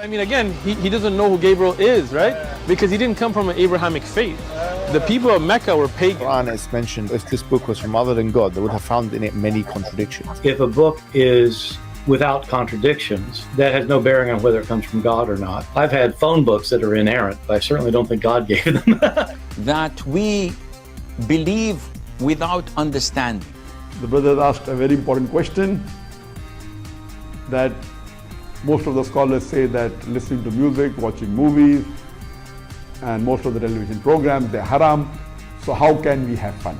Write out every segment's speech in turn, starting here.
I mean, again, he doesn't know who Gabriel is, right? Because he didn't come from an Abrahamic faith. The people of Mecca were pagan. Quran is mentioned, if this book was from other than God, they would have found in it many contradictions. If a book is without contradictions, that has no bearing on whether it comes from God or not. I've had phone books that are inerrant, but I certainly don't think God gave them. That we believe without understanding. The brother asked a very important question, that most of the scholars say that listening to music, watching movies, and most of the television programs, they're haram. So how can we have fun?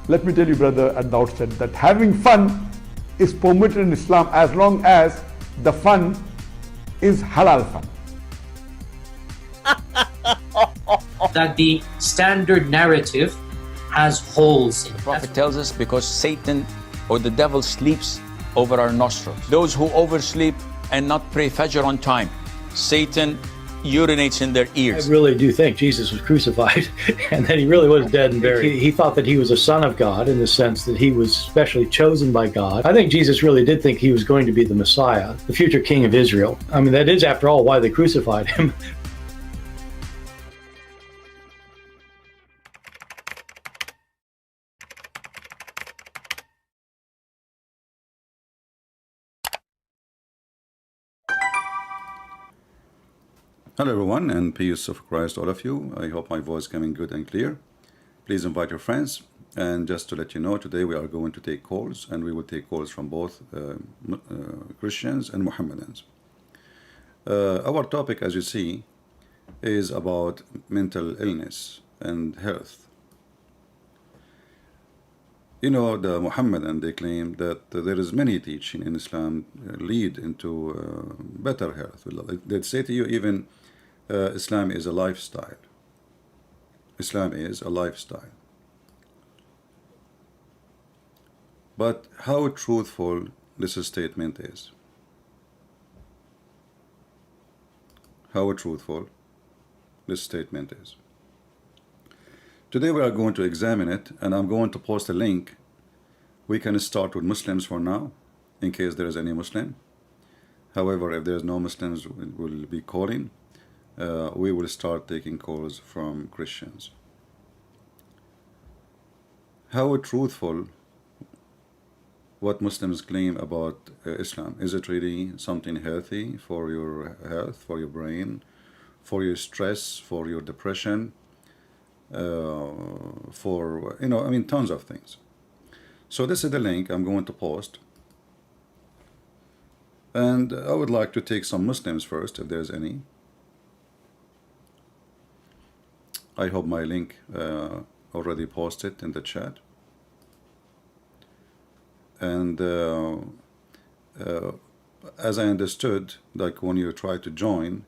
Let me tell you, brother, at the outset, that having fun is permitted in Islam as long as the fun is halal fun. That the standard narrative has holes in it. The Prophet tells us because Satan or the devil sleeps over our nostrils. Those who oversleep and not pray Fajr on time, Satan urinates in their ears. I really do think Jesus was crucified and that he really was dead and buried. He thought that he was a son of God in the sense that he was specially chosen by God. I think Jesus really did think he was going to be the Messiah, the future king of Israel. I mean, that is, after all, why they crucified him. Hello everyone, and peace of Christ all of you. I hope my voice is coming good and clear. Please invite your friends. And just to let you know, today we are going to take calls, and we will take calls from both Christians and Mohammedans. Our topic, as you see, is about mental illness and health. You know, the Mohammedan, they claim that there is many teaching in Islam lead into better health. They say to you even Islam is a lifestyle. Islam is a lifestyle. But how truthful this statement is? How truthful this statement is? Today we are going to examine it, and I'm going to post a link. We can start with Muslims for now, in case there is any Muslim. However, if there's no Muslims, we'll be calling. We will start taking calls from Christians. How truthful what Muslims claim about Islam? Is it really something healthy for your health, for your brain, for your stress, for your depression, for, I mean, tons of things. So this is the link I'm going to post. And I would like to take some Muslims first, if there's any. I hope my link already posted in the chat. And as I understood, like when you try to join,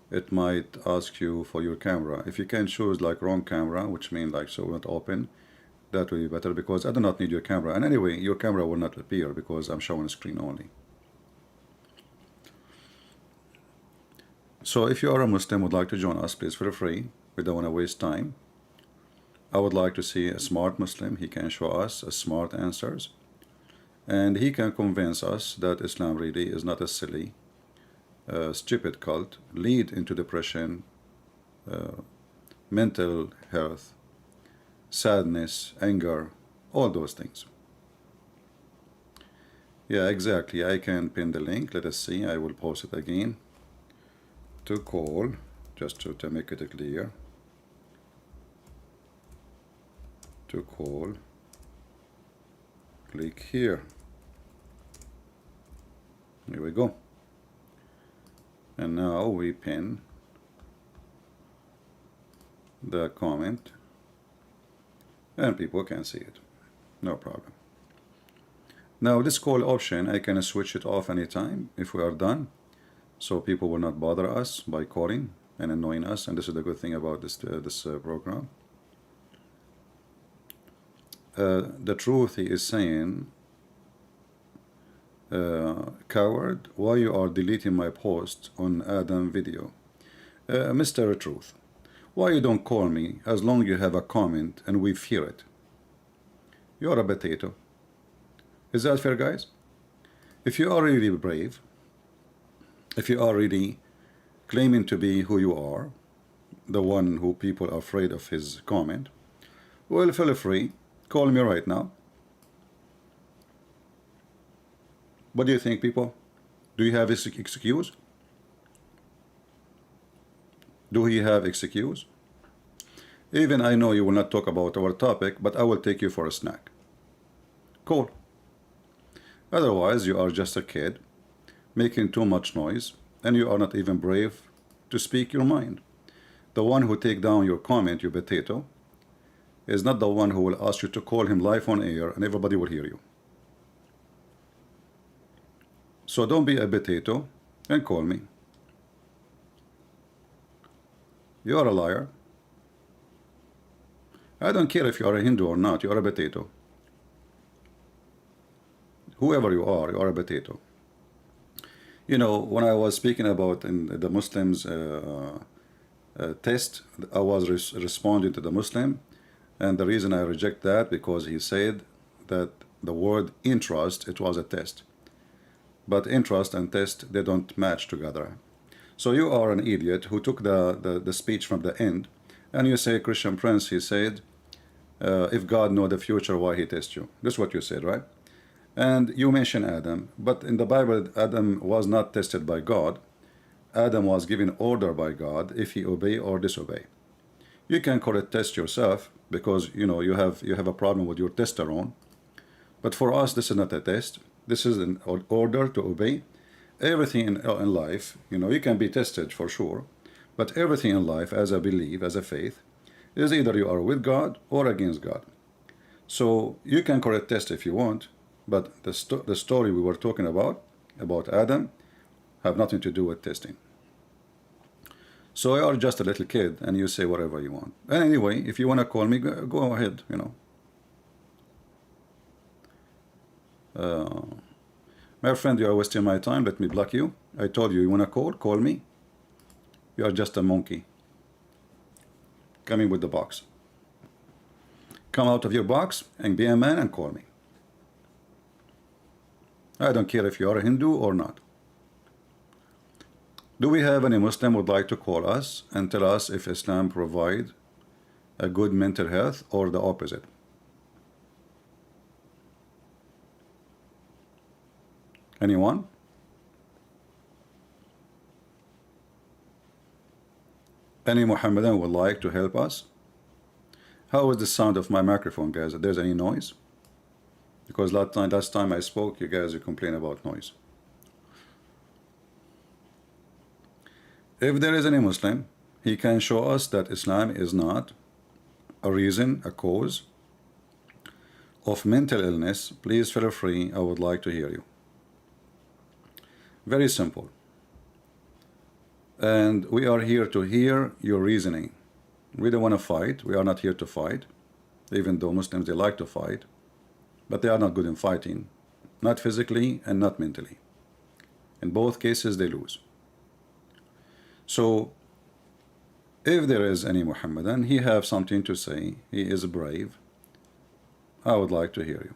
it might ask you for your camera. If you can choose like wrong camera, which means like so not open, that will be better, because I do not need your camera. And anyway, your camera will not appear because I'm showing screen only. So if you are a Muslim, would like to join us, please feel free. We don't want to waste time. I would like to see a smart Muslim. He can show us smart answers, and he can convince us that Islam really is not a silly, stupid cult, lead into depression, mental health, sadness, anger, all those things. Yeah, exactly. I can pin the link. Let us see. I will post it again. To call, just to make it clear. To call, click here. Here we go. And now we pin the comment, and people can see it. No problem. Now this call option, I can switch it off anytime if we are done, so people will not bother us by calling and annoying us. And this is the good thing about this program. The truth, he is saying, coward, why you are deleting my post on Adam video? Mr. Truth, why you don't call me as long you have a comment and we fear it? You're a potato. Is that fair, guys? If you are really brave, if you are really claiming to be who you are, the one who people are afraid of his comment, well, feel free, call me right now. What do you think, people? Do you have his excuse? Do he have excuse? Even I know you will not talk about our topic, but I will take you for a snack. Cool. Otherwise, you are just a kid making too much noise, and you are not even brave to speak your mind. The one who take down your comment, you potato, is not the one who will ask you to call him live on air and everybody will hear you. So don't be a potato and call me. You are a liar. I don't care if you are a Hindu or not, you are a potato. Whoever you are a potato. You know, when I was speaking about in the Muslims test, I was responding to the Muslim, and the reason I reject that because he said that the word interest, it was a test. But interest and test, they don't match together. So you are an idiot who took the speech from the end, and you say, Christian Prince, he said, if God know the future, why he test you? That's what you said, right? And you mention Adam, but in the Bible, Adam was not tested by God. Adam was given order by God if he obey or disobey. You can correct test yourself because you know you have a problem with your testosterone. But for us, this is not a test. This is an order to obey. Everything in life, you know, you can be tested for sure, but everything in life, as I believe, as a faith, is either you are with God or against God. So you can correct test if you want, but the story we were talking about Adam, have nothing to do with testing. So you are just a little kid and you say whatever you want. And anyway, if you want to call me, go ahead, you know. My friend, you are wasting my time. Let me block you. I told you, you want to call me. You are just a monkey. Come in with the box. Come out of your box and be a man and call me. I don't care if you are a Hindu or not. Do we have any Muslim who would like to call us and tell us if Islam provide a good mental health or the opposite? Anyone? Any Muhammadan would like to help us? How is the sound of my microphone, guys? If there's any noise? Because last time I spoke, you guys complain about noise. If there is any Muslim, he can show us that Islam is not a reason, a cause of mental illness. Please feel free. I would like to hear you. Very simple. And we are here to hear your reasoning. We don't want to fight. We are not here to fight, even though Muslims, they like to fight, but they are not good in fighting, not physically and not mentally. In both cases, they lose. So if there is any Muhammadan, he have something to say, he is brave, I would like to hear you.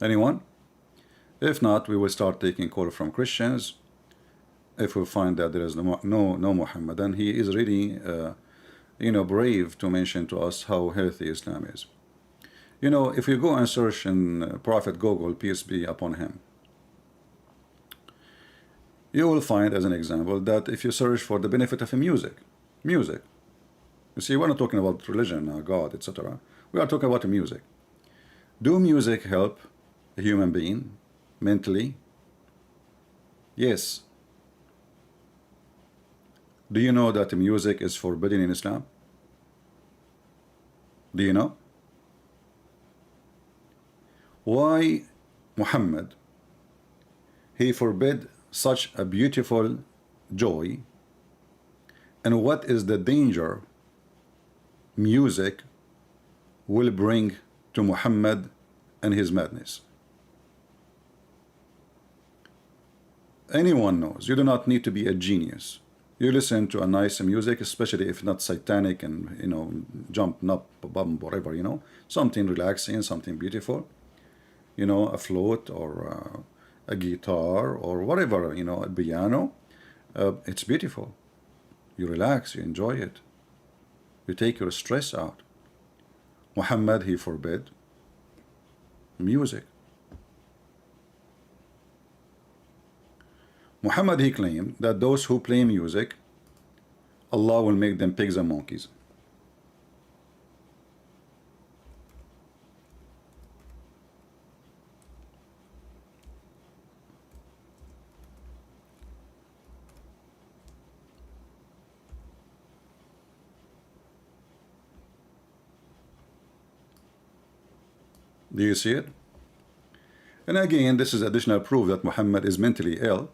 Anyone? If not, we will start taking call from Christians. If we find that there is no Muhammadan, he is really brave to mention to us how healthy Islam is. You know, if you go and search in Prophet Google, peace be upon him, you will find, as an example, that if you search for the benefit of music, you see, we're not talking about religion, God, etc. We are talking about music. Do music help a human being mentally? Yes. Do you know that music is forbidden in Islam? Do you know? Why Muhammad, he forbid such a beautiful joy, and what is the danger music will bring to Muhammad and his madness? Anyone knows. You do not need to be a genius. You listen to a nice music, especially if not satanic and, you know, jump, up, bump, whatever, you know, something relaxing, something beautiful, you know, a flute or a guitar or whatever, you know, a piano, It's beautiful. You relax, you enjoy it. You take your stress out. Muhammad, he forbid music. Muhammad, he claimed that those who play music, Allah will make them pigs and monkeys. Do you see it? And again, this is additional proof that Muhammad is mentally ill.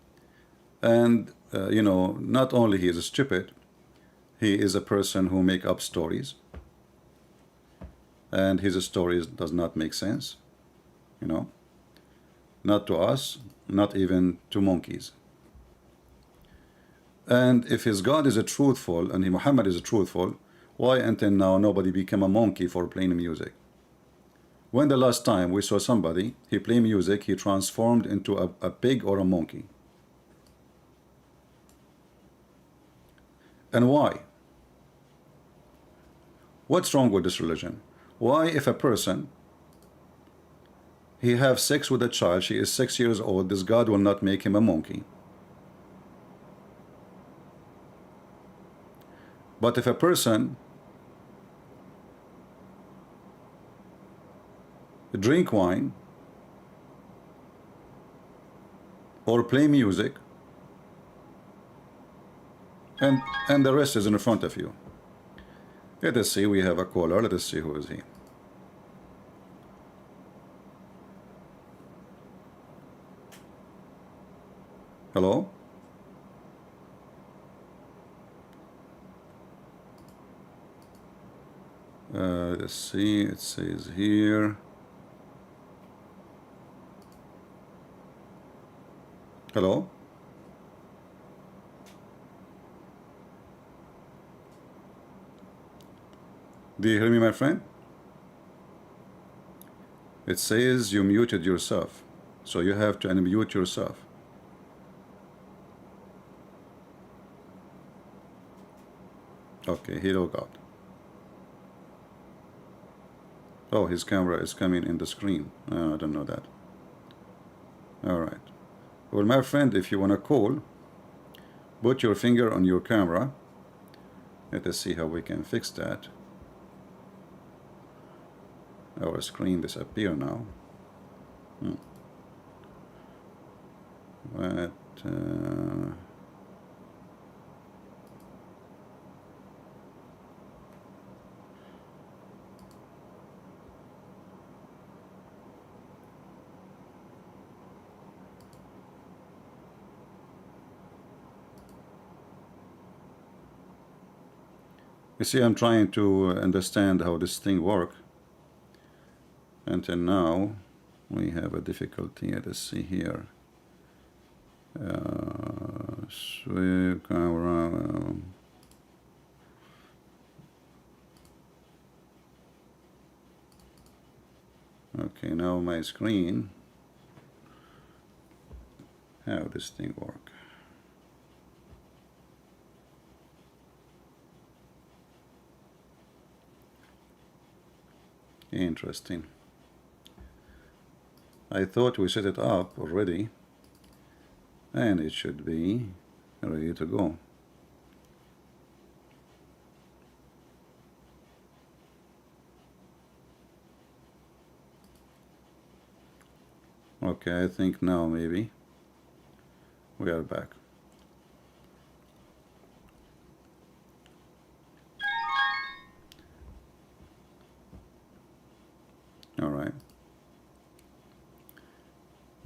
And, you know, not only he is stupid, he is a person who make up stories. And his stories does not make sense, you know. Not to us, not even to monkeys. And if his God is a truthful and Muhammad is a truthful, why until now nobody became a monkey for playing music? When the last time we saw somebody, he play music, he transformed into a pig or a monkey? And why? What's wrong with this religion? Why, if a person, he have sex with a child, she is 6 years old, this God will not make him a monkey? But if a person drink wine or play music, and the rest is in front of you. Let us see, we have a caller. Let us see who is he. Hello? Let's see, it says here. Hello? Do you hear me, my friend? It says you muted yourself, so you have to unmute yourself. Okay, he logged out. Oh, his camera is coming in the screen. I don't know that. All right. Well, my friend, if you want to call, put your finger on your camera. Let us see how we can fix that. Our screen disappear now. But you see, I'm trying to understand how this thing works. Until now, we have a difficulty. Let us see here. Sweep camera. Okay, now my screen. How this thing work? Interesting. I thought we set it up already, and it should be ready to go. Okay, I think now maybe we are back. All right.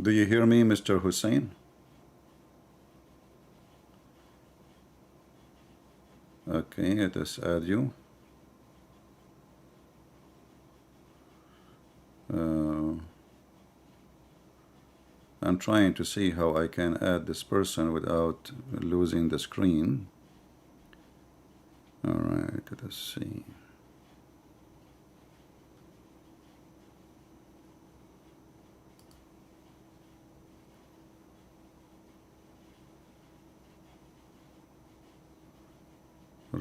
Do you hear me, Mr. Hussein? Okay, let us add you. I'm trying to see how I can add this person without losing the screen. All right, let us see.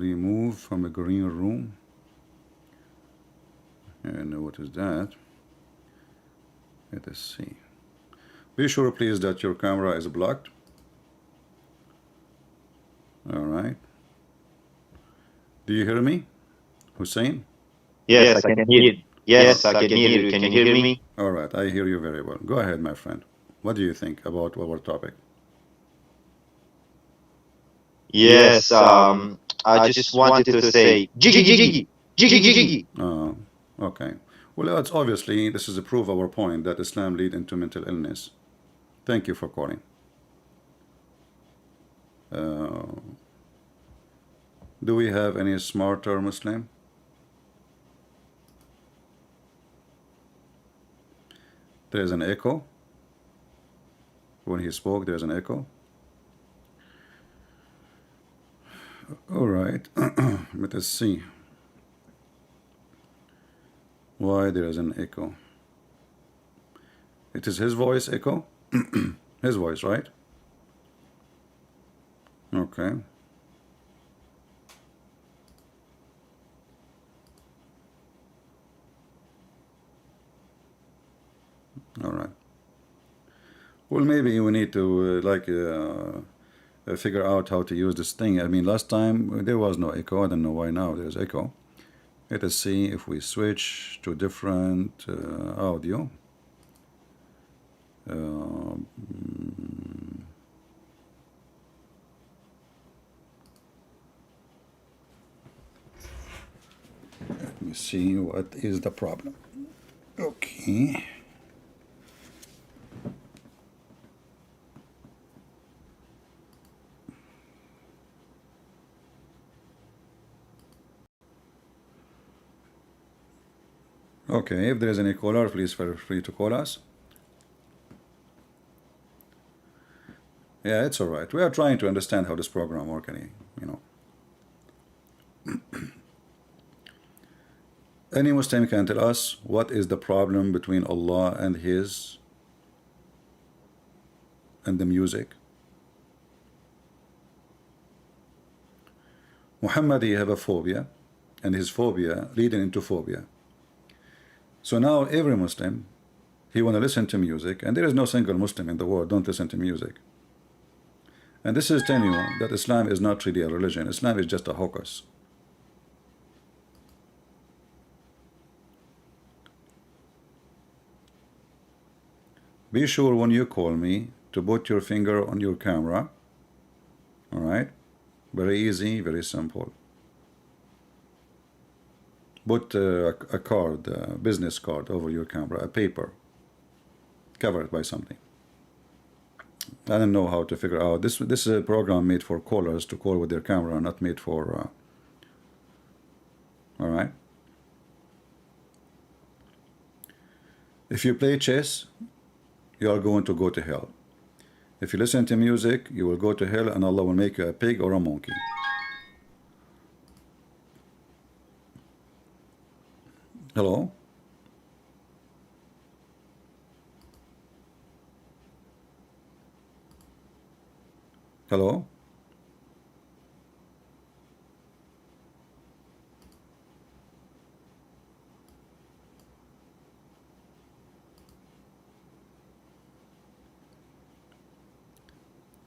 removed from a green room. And what is that? Let us see. Be sure, please, that your camera is blocked. All right. Do you hear me, Hussein? Yes, I can hear you. Yes, I can hear you. Can you hear me? All right, I hear you very well. Go ahead, my friend. What do you think about our topic? Yes, I just wanted to say, jiggy, jiggy, jiggy, jiggy. Okay. Well, it's obviously, this is to prove our point that Islam lead into mental illness. Thank you for calling. Do we have any smarter Muslim? There is an echo. When he spoke, there is an echo. All right. Let us see why there is an echo. It is his voice echo? His voice, right? Okay. All right. Well, maybe we need to figure out how to use this thing. I mean, last time there was no echo. I don't know why now there's echo. Let us see if we switch to different audio. Let me see what is the problem. Okay. Okay, if there is any caller, please feel free to call us. Yeah, it's all right. We are trying to understand how this program works, you know. Any Muslim can tell us what is the problem between Allah and the music. Muhammad, he have a phobia, and his phobia leading into phobia. So now every Muslim, he want to listen to music, and there is no single Muslim in the world don't listen to music. And this is telling you that Islam is not really a religion. Islam is just a hocus. Be sure when you call me to put your finger on your camera. All right? Very easy, very simple. Put a card, a business card over your camera, a paper. Cover it by something. I don't know how to figure out. This is a program made for callers to call with their camera, not made for... all right? If you play chess, you are going to go to hell. If you listen to music, you will go to hell, and Allah will make you a pig or a monkey. Hello? Hello?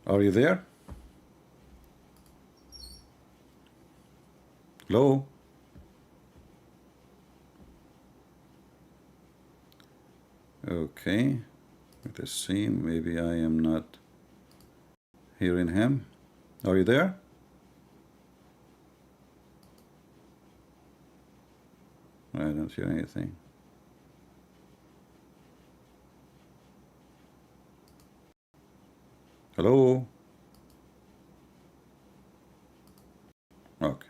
Are you there? Hello? Okay, let us see. Maybe I am not hearing him. Are you there? I don't hear anything. Hello? Okay.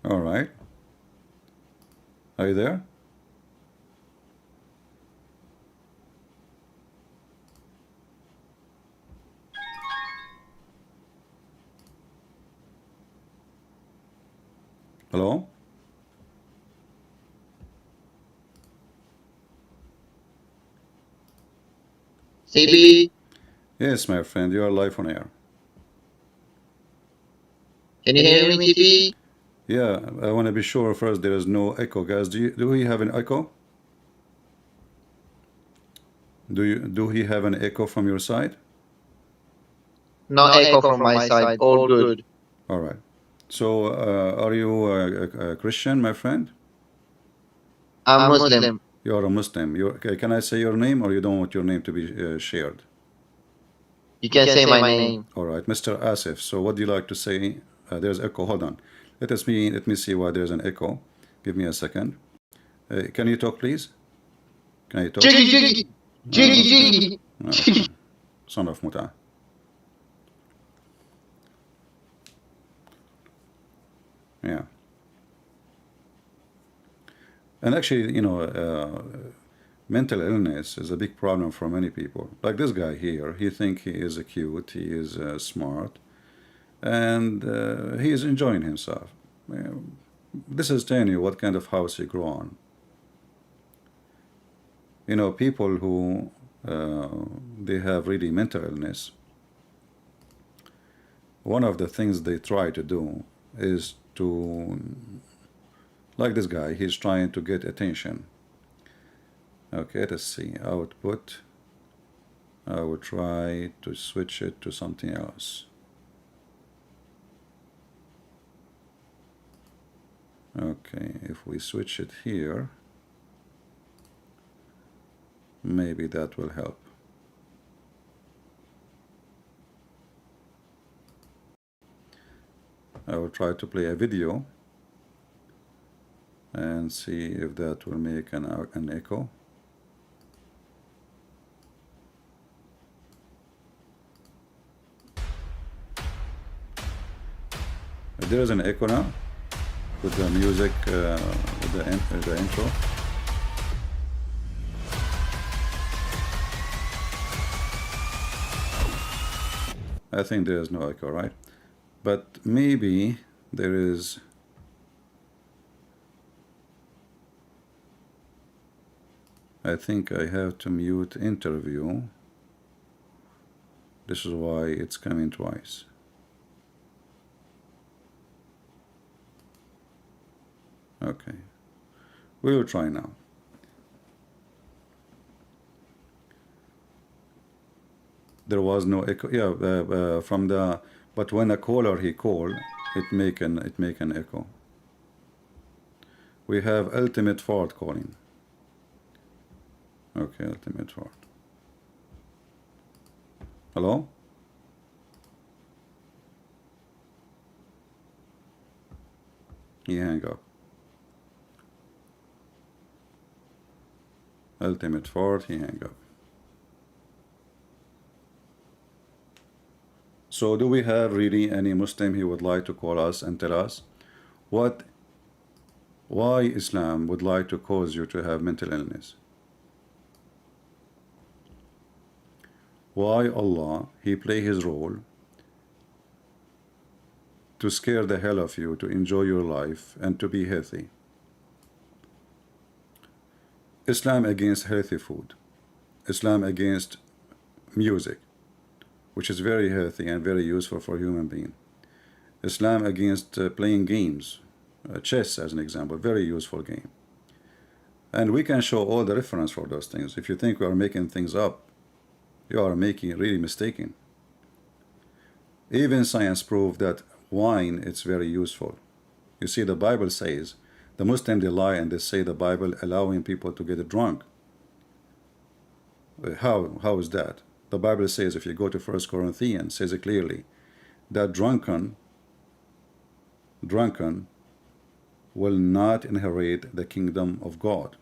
All right. Are you there? Hello? CB, Yes, my friend, you are live on air. can you hear me, CB? Yeah, I want to be sure first there is no echo, guys. Do we have an echo? Do he have an echo from your side? No echo from my side. All good. All right. So, are you a Christian, my friend? I'm Muslim. You are a Muslim. Can I say your name, or you don't want your name to be shared? You can say my name. All right, Mr. Asif. So, what do you like to say? There's echo. Hold on. Let me see why there's an echo. Give me a second. Can you talk, please? Can you talk? Jiggy, jiggy, jiggy, jiggy. Okay. Son of Muta. Yeah. And actually, you know, mental illness is a big problem for many people. Like this guy here, he think he is cute, he is smart, and he is enjoying himself. This is telling you what kind of house he grew on. You know, people who they have really mental illness, one of the things they try to do is to, like this guy, he's trying to get attention. Okay, let's see, output. I will try to switch it to something else. Okay, if we switch it here, maybe that will help. I will try to play a video and see if that will make an echo. There is an echo now with the music, with the intro. I think there is no echo, right? But maybe there is. I think I have to mute interview. This is why it's coming twice. Okay, we will try now. There was no echo. Yeah, from the. But when a caller he called, it make an echo. We have Ultimate Ford calling. Okay, Ultimate Ford. Hello? He hang up. Ultimate Ford, he hang up. So do we have really any Muslim who would like to call us and tell us why Islam would like to cause you to have mental illness? Why Allah, He play His role to scare the hell of you, to enjoy your life and to be healthy? Islam against healthy food. Islam against music, which is very healthy and very useful for human being. Islam against playing games, chess as an example, very useful game. And we can show all the reference for those things. If you think we are making things up, you are making really mistaken. Even science proved that wine is very useful. You see, the Bible says, the Muslims, they lie and they say the Bible allowing people to get drunk. How is that? The Bible says, if you go to 1 Corinthians, says it clearly, that drunken will not inherit the kingdom of God.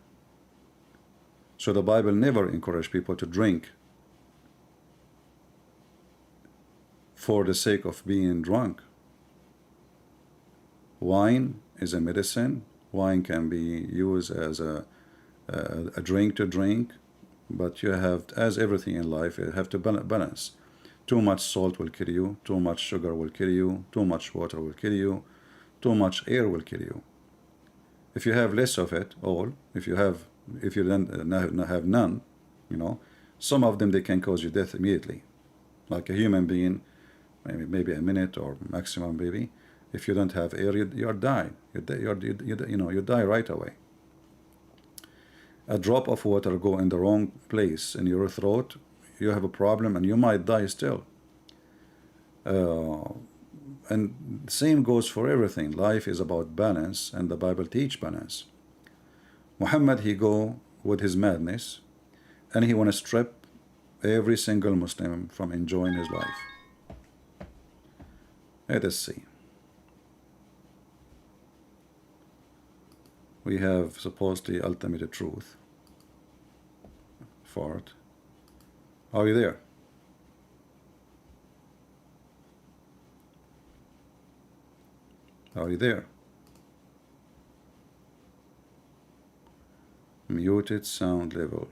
So the Bible never encouraged people to drink for the sake of being drunk. Wine is a medicine. Wine can be used as a drink to drink, but you have, as everything in life, you have to balance. Too much salt will kill you, too much sugar will kill you, too much water will kill you, too much air will kill you. If you have less of it all, if you don't have none, you know, some of them, they can cause you death immediately. Like a human being, maybe a minute or maximum, maybe. If you don't have air, you die. You die right away. A drop of water go in the wrong place in your throat, you have a problem, and you might die still. And same goes for everything. Life is about balance, and the Bible teach balance. Muhammad, he go with his madness, and he want to strip every single Muslim from enjoying his life. Let us see. We have supposedly ultimate truth. Fart. Are you there? Are you there? Muted sound level.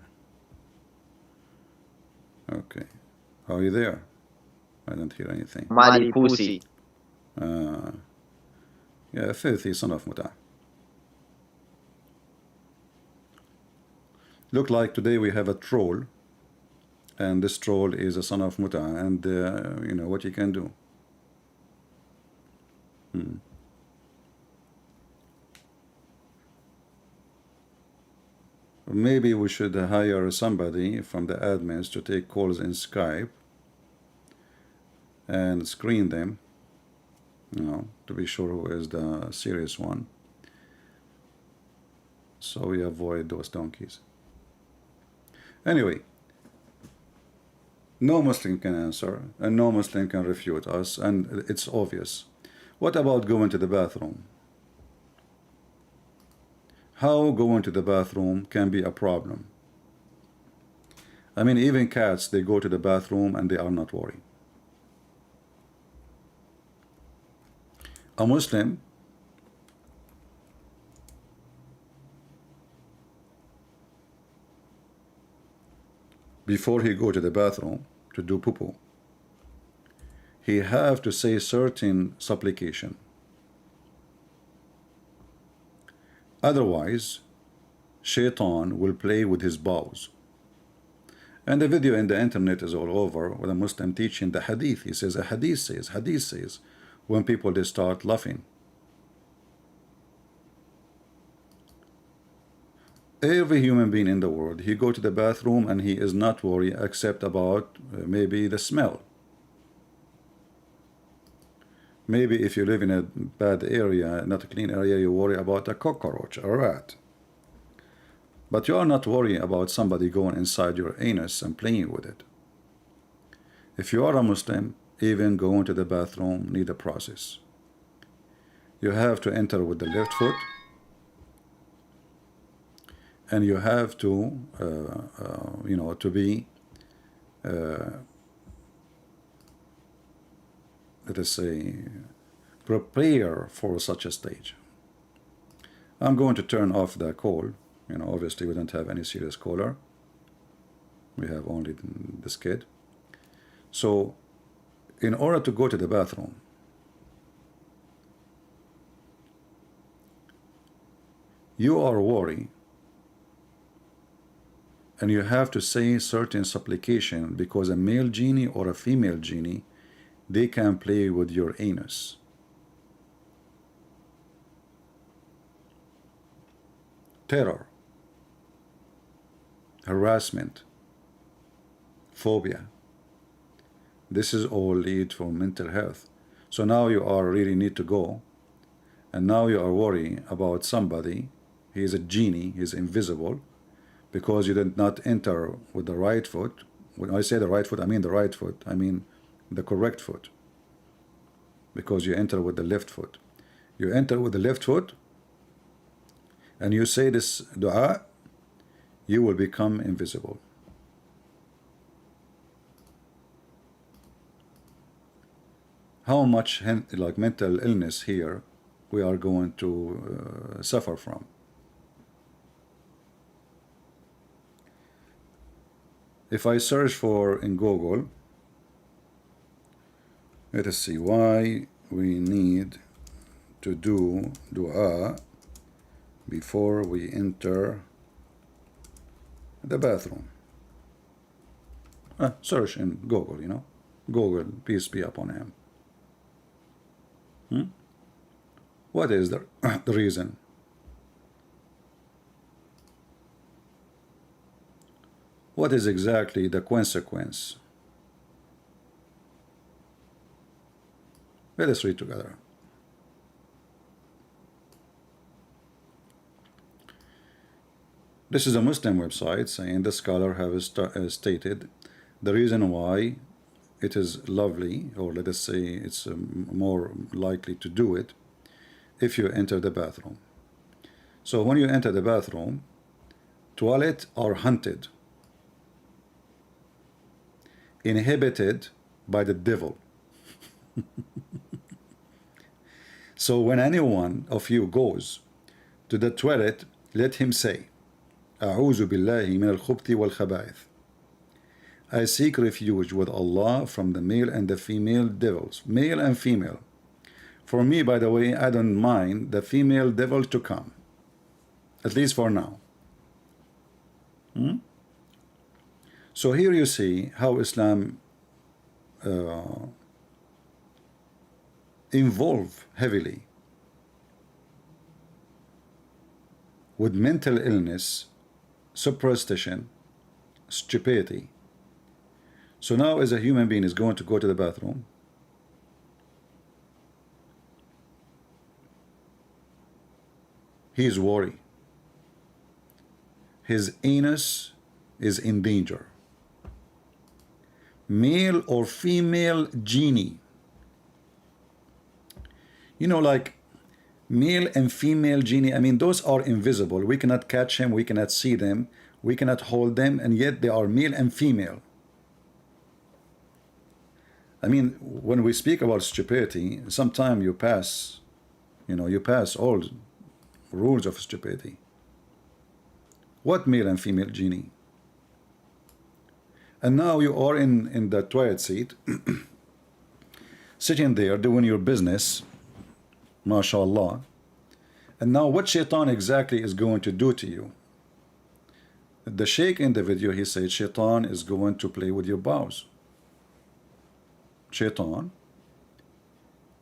Okay. Are you there? I don't hear anything. Mali pussy. Yeah, filthy son of Muta. Look like today we have a troll, and this troll is a son of Muta, and you know what you can do. Maybe we should hire somebody from the admins to take calls in Skype and screen them, you know, to be sure who is the serious one, so we avoid those donkeys. Anyway, no Muslim can answer, and no Muslim can refute us, and it's obvious. What about going to the bathroom? How going to the bathroom can be a problem? I mean, even cats, they go to the bathroom and they are not worried. A Muslim before he go to the bathroom to do poo-poo, he have to say certain supplication. Otherwise, Shaitan will play with his bowels. And the video in the internet is all over with a Muslim teaching the hadith. He says, a hadith says, when people, they start laughing. Every human being in the world, he go to the bathroom and he is not worried except about maybe the smell. Maybe if you live in a bad area, not a clean area, you worry about a cockroach, a rat. But you are not worrying about somebody going inside your anus and playing with it. If you are a Muslim, even going to the bathroom need a process. You have to enter with the left foot, and you have to, you know, to be, let us say, prepare for such a stage. I'm going to turn off the call. You know, obviously we don't have any serious caller. We have only this kid. So, in order to go to the bathroom, you are worried, and you have to say certain supplication, because a male genie or a female genie, they can play with your anus. Terror, harassment, phobia. This is all lead for mental health. So now you are really need to go, and now you are worrying about somebody. He is a genie, he is invisible, because you did not enter with the right foot. When I say the right foot, I mean the right foot. I mean the correct foot, because you enter with the left foot. You enter with the left foot and you say this dua, you will become invisible. How much like mental illness here we are going to suffer from. If I search for in Google, let us see why we need to do dua before we enter the bathroom. Search in Google, you know. Google, peace be upon him. What is the reason? What is exactly the consequence? Let us read together. This is a Muslim website saying the scholar has stated the reason why it is lovely, or let us say it's more likely to do it, if you enter the bathroom. So when you enter the bathroom, toilets are haunted, inhabited by the devil. So when any one of you goes to the toilet, let him say, أعوذ بالله من الخبث والخبائث. I seek refuge with Allah from the male and the female devils, male and female. For me, by the way, I don't mind the female devil to come, at least for now. So here you see how Islam involve heavily with mental illness, superstition, stupidity. So now as a human being is going to go to the bathroom, he is worried. His anus is in danger. Male or female genie. You know, like male and female genie, I mean, those are invisible. We cannot catch them, we cannot see them, we cannot hold them, and yet they are male and female. I mean, when we speak about stupidity, sometimes you pass, you know, you pass all rules of stupidity. What male and female genie? And now you are in the toilet seat, sitting there doing your business, mashallah. And now what shaitan exactly is going to do to you? The sheikh in the video, he said shaitan is going to play with your bowels. Shaitan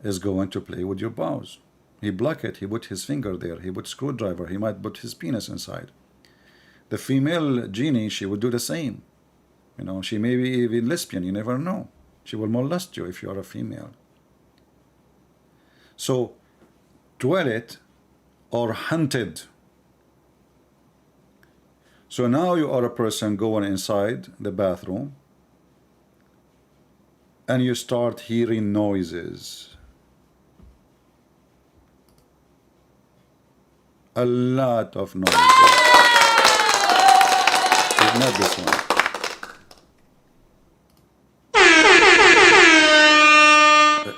is going to play with your bowels. He block it, he put his finger there, he put screwdriver, he might put his penis inside. The female genie, she would do the same. You know, she may be even lesbian, you never know. She will molest you if you are a female. So, toilet are haunted. So now you are a person going inside the bathroom and you start hearing noises. A lot of noises. It's not this one.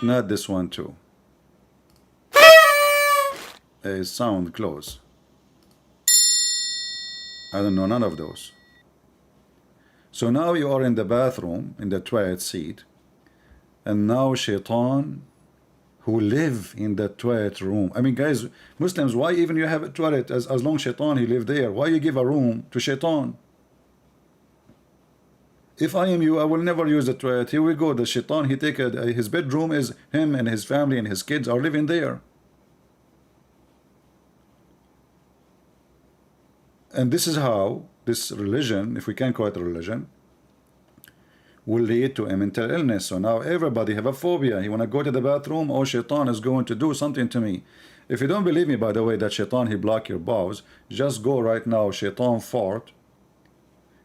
Not this one too. A sound close. I don't know none of those. So now you are in the bathroom, in the toilet seat, and now shaitan who live in the toilet room. I mean, guys, Muslims, why even you have a toilet as long shaitan he live there? Why you give a room to shaitan? If I am you, I will never use the toilet. Here we go. The shaitan, he take his bedroom is him and his family and his kids are living there. And this is how this religion, if we can call it a religion, will lead to a mental illness. So now everybody have a phobia. You want to go to the bathroom, oh, shaitan is going to do something to me. If you don't believe me, by the way, that shaitan, he block your bowels, just go right now, shaitan fart,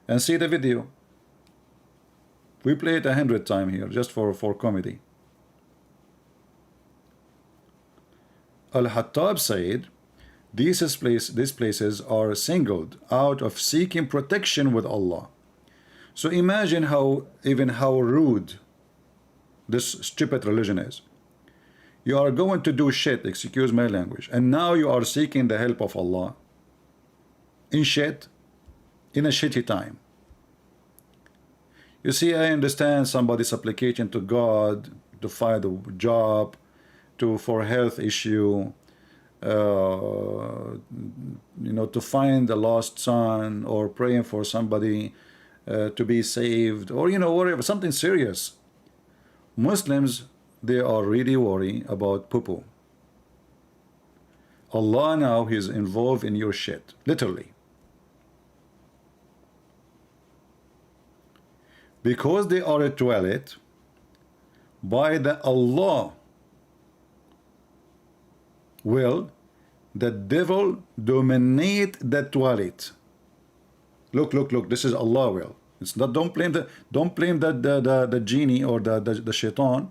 and see the video. We play it 100 times here, just for comedy. Al-Hattab said, these places are singled out of seeking protection with Allah. So imagine how rude this stupid religion is. You are going to do shit, excuse my language, and now you are seeking the help of Allah in shit, in a shitty time. You see, I understand somebody's application to God to find a job, for health issue, to find a lost son, or praying for somebody to be saved, or whatever, something serious. Muslims, they are really worried about poo-poo. Allah now is involved in your shit, literally. Because they are a toilet, by the Allah will, the devil dominate the toilet. Look, this is Allah will. It's not, don't blame the genie or the shaitan.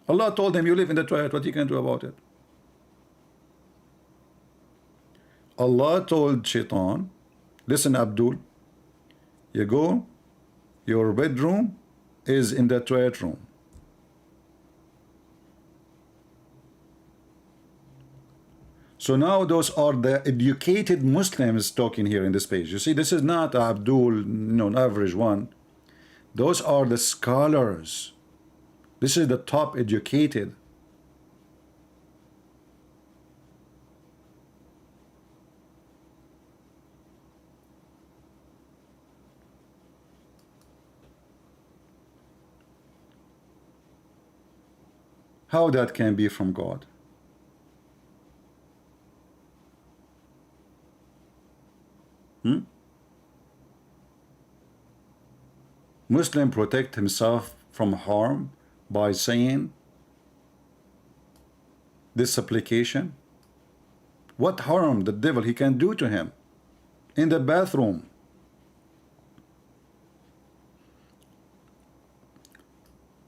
Allah told him, you live in the toilet, what you can do about it? Allah told shaitan, listen Abdul, you go, your bedroom is in the toilet room. So now those are the educated Muslims talking here in this page. You see, this is not Abdul, an average one. Those are the scholars. This is the top educated. How that can be from God? Muslim protect himself from harm by saying this supplication. What harm the devil he can do to him in the bathroom?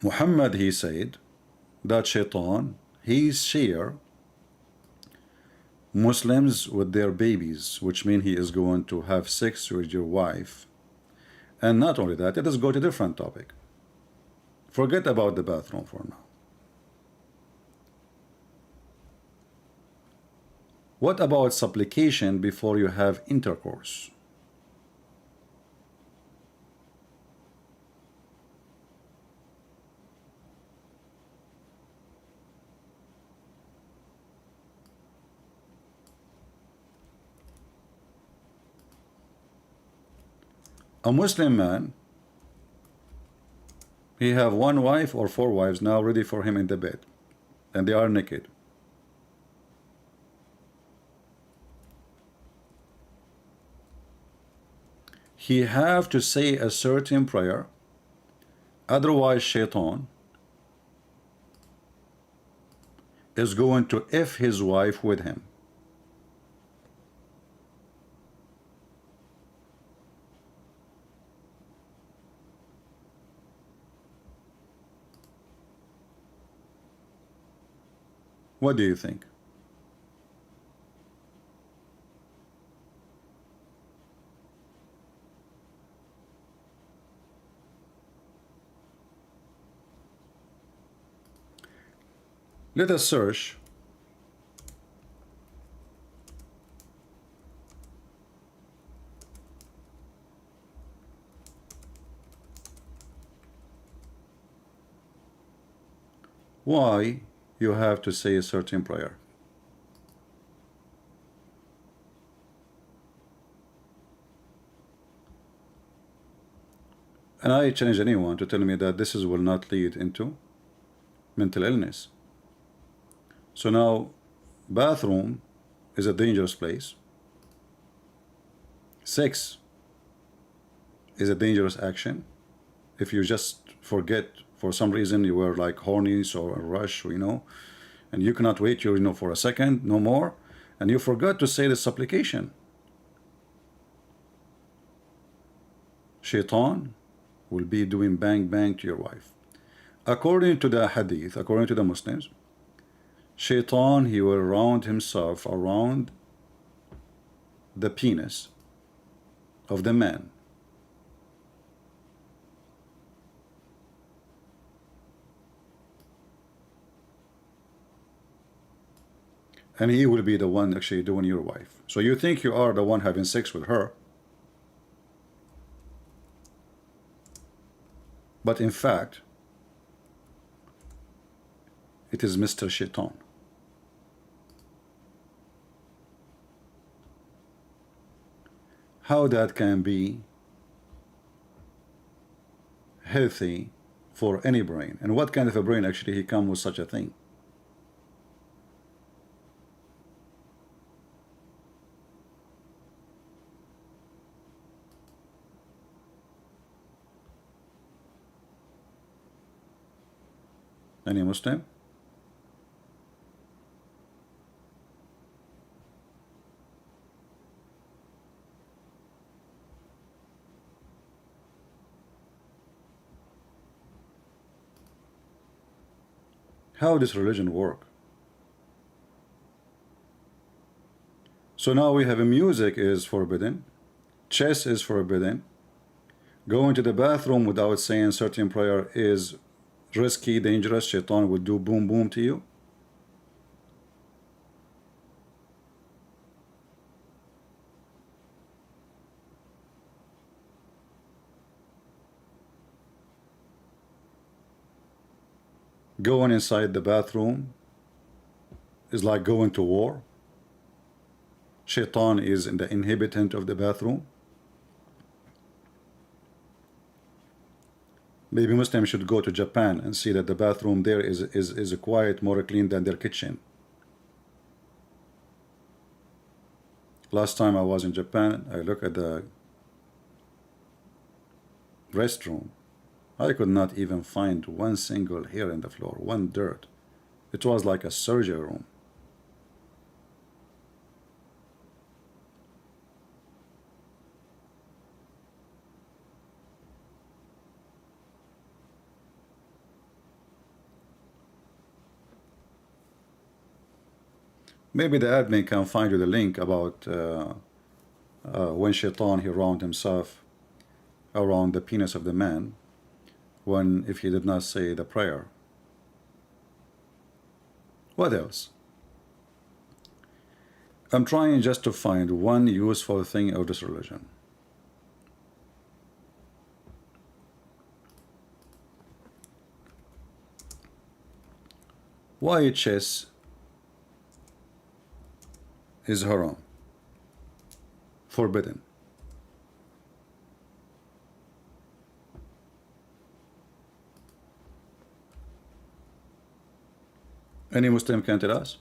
Muhammad, he said that shaitan, he share Muslims with their babies, which means he is going to have sex with your wife. And not only that, let us go to a different topic. Forget about the bathroom for now. What about supplication before you have intercourse? A Muslim man, he have one wife or 4 wives now ready for him in the bed, and they are naked. He have to say a certain prayer, otherwise shaitan is going to F his wife with him. What do you think? Let us search why you have to say a certain prayer. And I challenge anyone to tell me that this will not lead into mental illness. So now, bathroom is a dangerous place. Sex is a dangerous action. If you just forget, for some reason you were like horny or a rush, and you cannot wait, for a second, no more, and you forgot to say the supplication. Shaitan will be doing bang bang to your wife. According to the hadith, according to the Muslims, Shaitan, he will round himself around the penis of the man. And he will be the one actually doing your wife. So you think you are the one having sex with her, but in fact it is Mr. Shaitan. how that can be healthy for any brain, and what kind of a brain actually he come with such a thing. Any Muslim? How does religion work? So now we have a music is forbidden, chess is forbidden, going to the bathroom without saying certain prayer is risky, dangerous, shaitan would do boom boom to you. Going inside the bathroom is like going to war. Shaitan is in the inhabitant of the bathroom. Maybe Muslims should go to Japan and see that the bathroom there is quiet, more clean than their kitchen. Last time I was in Japan, I looked at the restroom. I could not even find one single hair in the floor, one dirt. It was like a surgery room. Maybe the admin can find you the link about when Shaitan he round himself around the penis of the man when if he did not say the prayer. What else? I'm trying just to find one useful thing of this religion. Why chess is haram, forbidden? Any Muslim can tell us?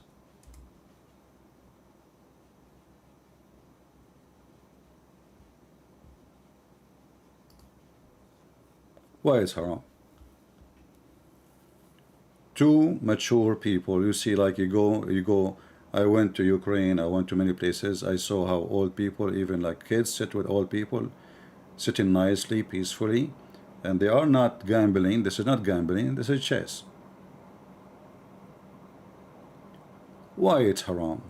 Why is haram? Two mature people, you see, like you go. I went to Ukraine, I went to many places. I saw how old people, even like kids, sit with old people, sitting nicely, peacefully, and they are not gambling. This is not gambling, this is chess. Why it's haram?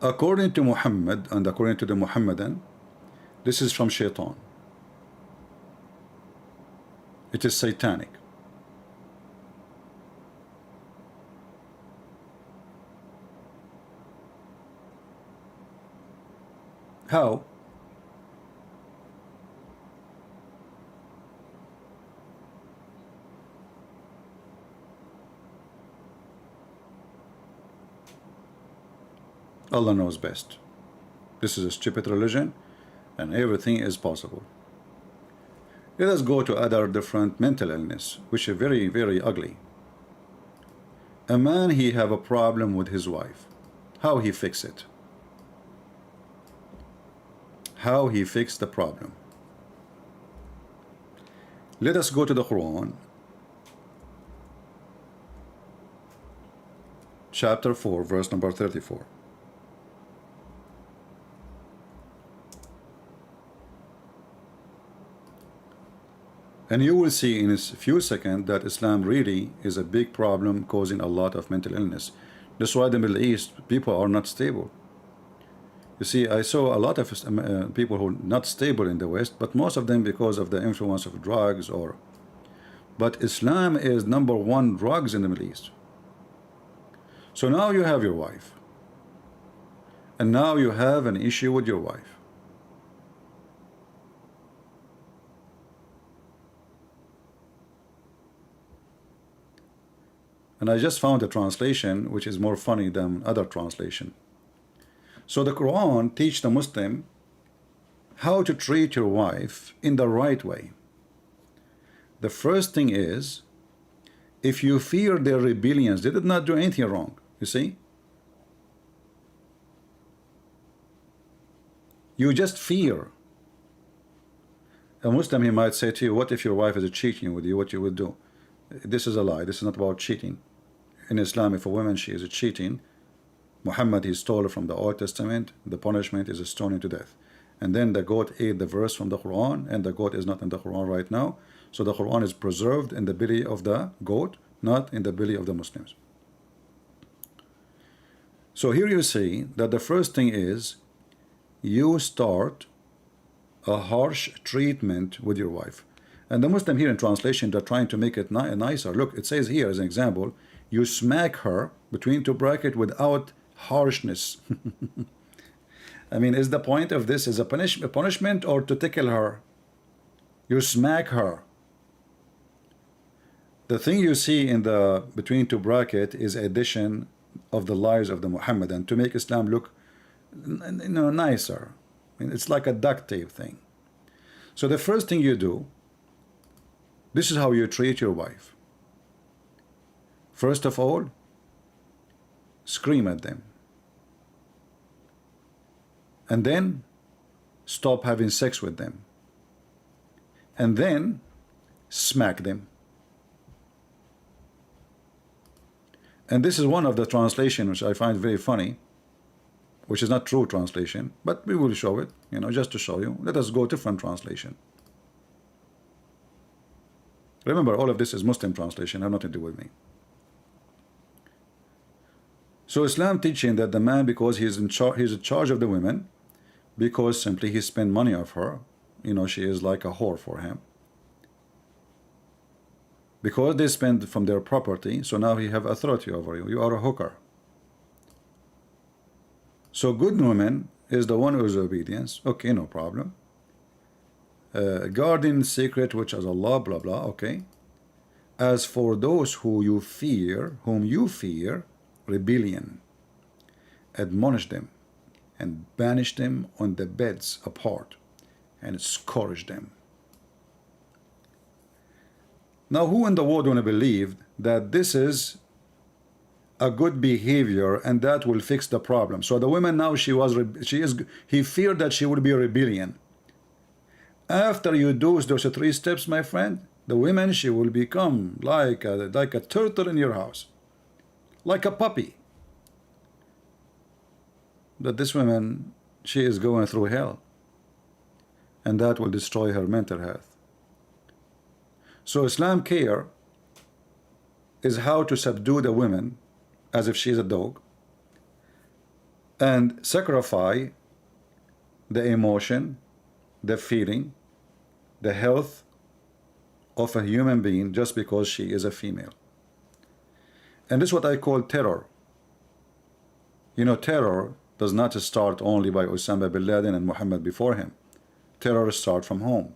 According to Muhammad and according to the Muhammadan, this is from Shaitan. It is satanic. How? Allah knows best. This is a stupid religion and everything is possible. Let us go to other different mental illness, which is very, very ugly. A man, he have a problem with his wife. How he fix it? How he fix the problem? Let us go to the Quran, chapter 4, verse number 34. And you will see in a few seconds that Islam really is a big problem, causing a lot of mental illness. That's why the Middle East people are not stable. You see, I saw a lot of people who are not stable in the West, but most of them because of the influence of drugs or. But Islam is #1 drugs in the Middle East. So now you have your wife, and now you have an issue with your wife. And I just found a translation which is more funny than other translation. So the Quran teaches the Muslim how to treat your wife in the right way. The first thing is, if you fear their rebellions, they did not do anything wrong, you see? You just fear. A Muslim, he might say to you, what if your wife is cheating with you, what you would do? This is a lie. This is not about cheating. In Islam, if a woman, she is cheating, Muhammad, he stole it from the Old Testament, the punishment is a stoning to death. And then the goat ate the verse from the Quran, and the goat is not in the Quran right now. So the Quran is preserved in the belly of the goat, not in the belly of the Muslims. So here you see that the first thing is, you start a harsh treatment with your wife. And the Muslim here in translation, they're trying to make it nicer. Look, it says here as an example, you smack her between two brackets without harshness. I mean, is the point of this is a punishment or to tickle her? You smack her. The thing you see in the between two bracket is addition of the lives of the Muhammadan to make Islam look, you know, nicer. I mean, it's like a duct tape thing. So the first thing you do, this is how you treat your wife. First of all, scream at them. And then stop having sex with them. And then smack them. And this is one of the translations which I find very funny, which is not true translation, but we will show it, you know, just to show you. Let us go different translation. Remember, all of this is Muslim translation, have nothing to do with me. So Islam teaching that the man, because he's in charge of the women, because simply he spent money of her, you know, she is like a whore for him. Because they spend from their property, so now he have authority over you. You are a hooker. So good woman is the one who is obedience. Okay, no problem. Guarding secret, which is Allah, blah blah. Okay. As for those whom you fear, rebellion, admonish them and banish them on the beds apart and scourge them. Now, who in the world want to believe that this is a good behavior and that will fix the problem? So the woman now, he feared that she would be a rebellion. After you do those 3 steps, my friend, the woman, she will become like a turtle in your house, like a puppy. That this woman, she is going through hell, and that will destroy her mental health. So Islam care is how to subdue the woman as if she is a dog, and sacrifice the emotion, the feeling, the health of a human being just because she is a female. And this is what I call terror. You know, terror does not start only by Osama bin Laden and Muhammad before him. Terror starts from home.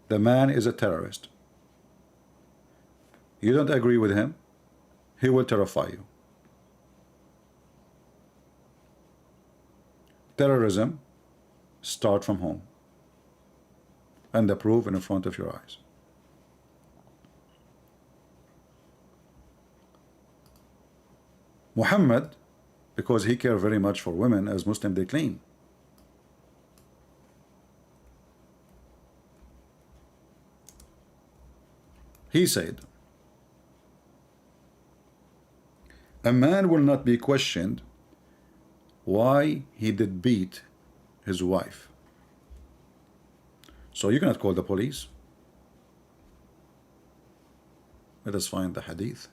The man is a terrorist. You don't agree with him, he will terrify you. Terrorism starts from home. And the proof in front of your eyes. Muhammad, because he cared very much for women, as Muslim they claim. He said, a man will not be questioned why he did beat his wife. So you cannot call the police. Let us find the hadith.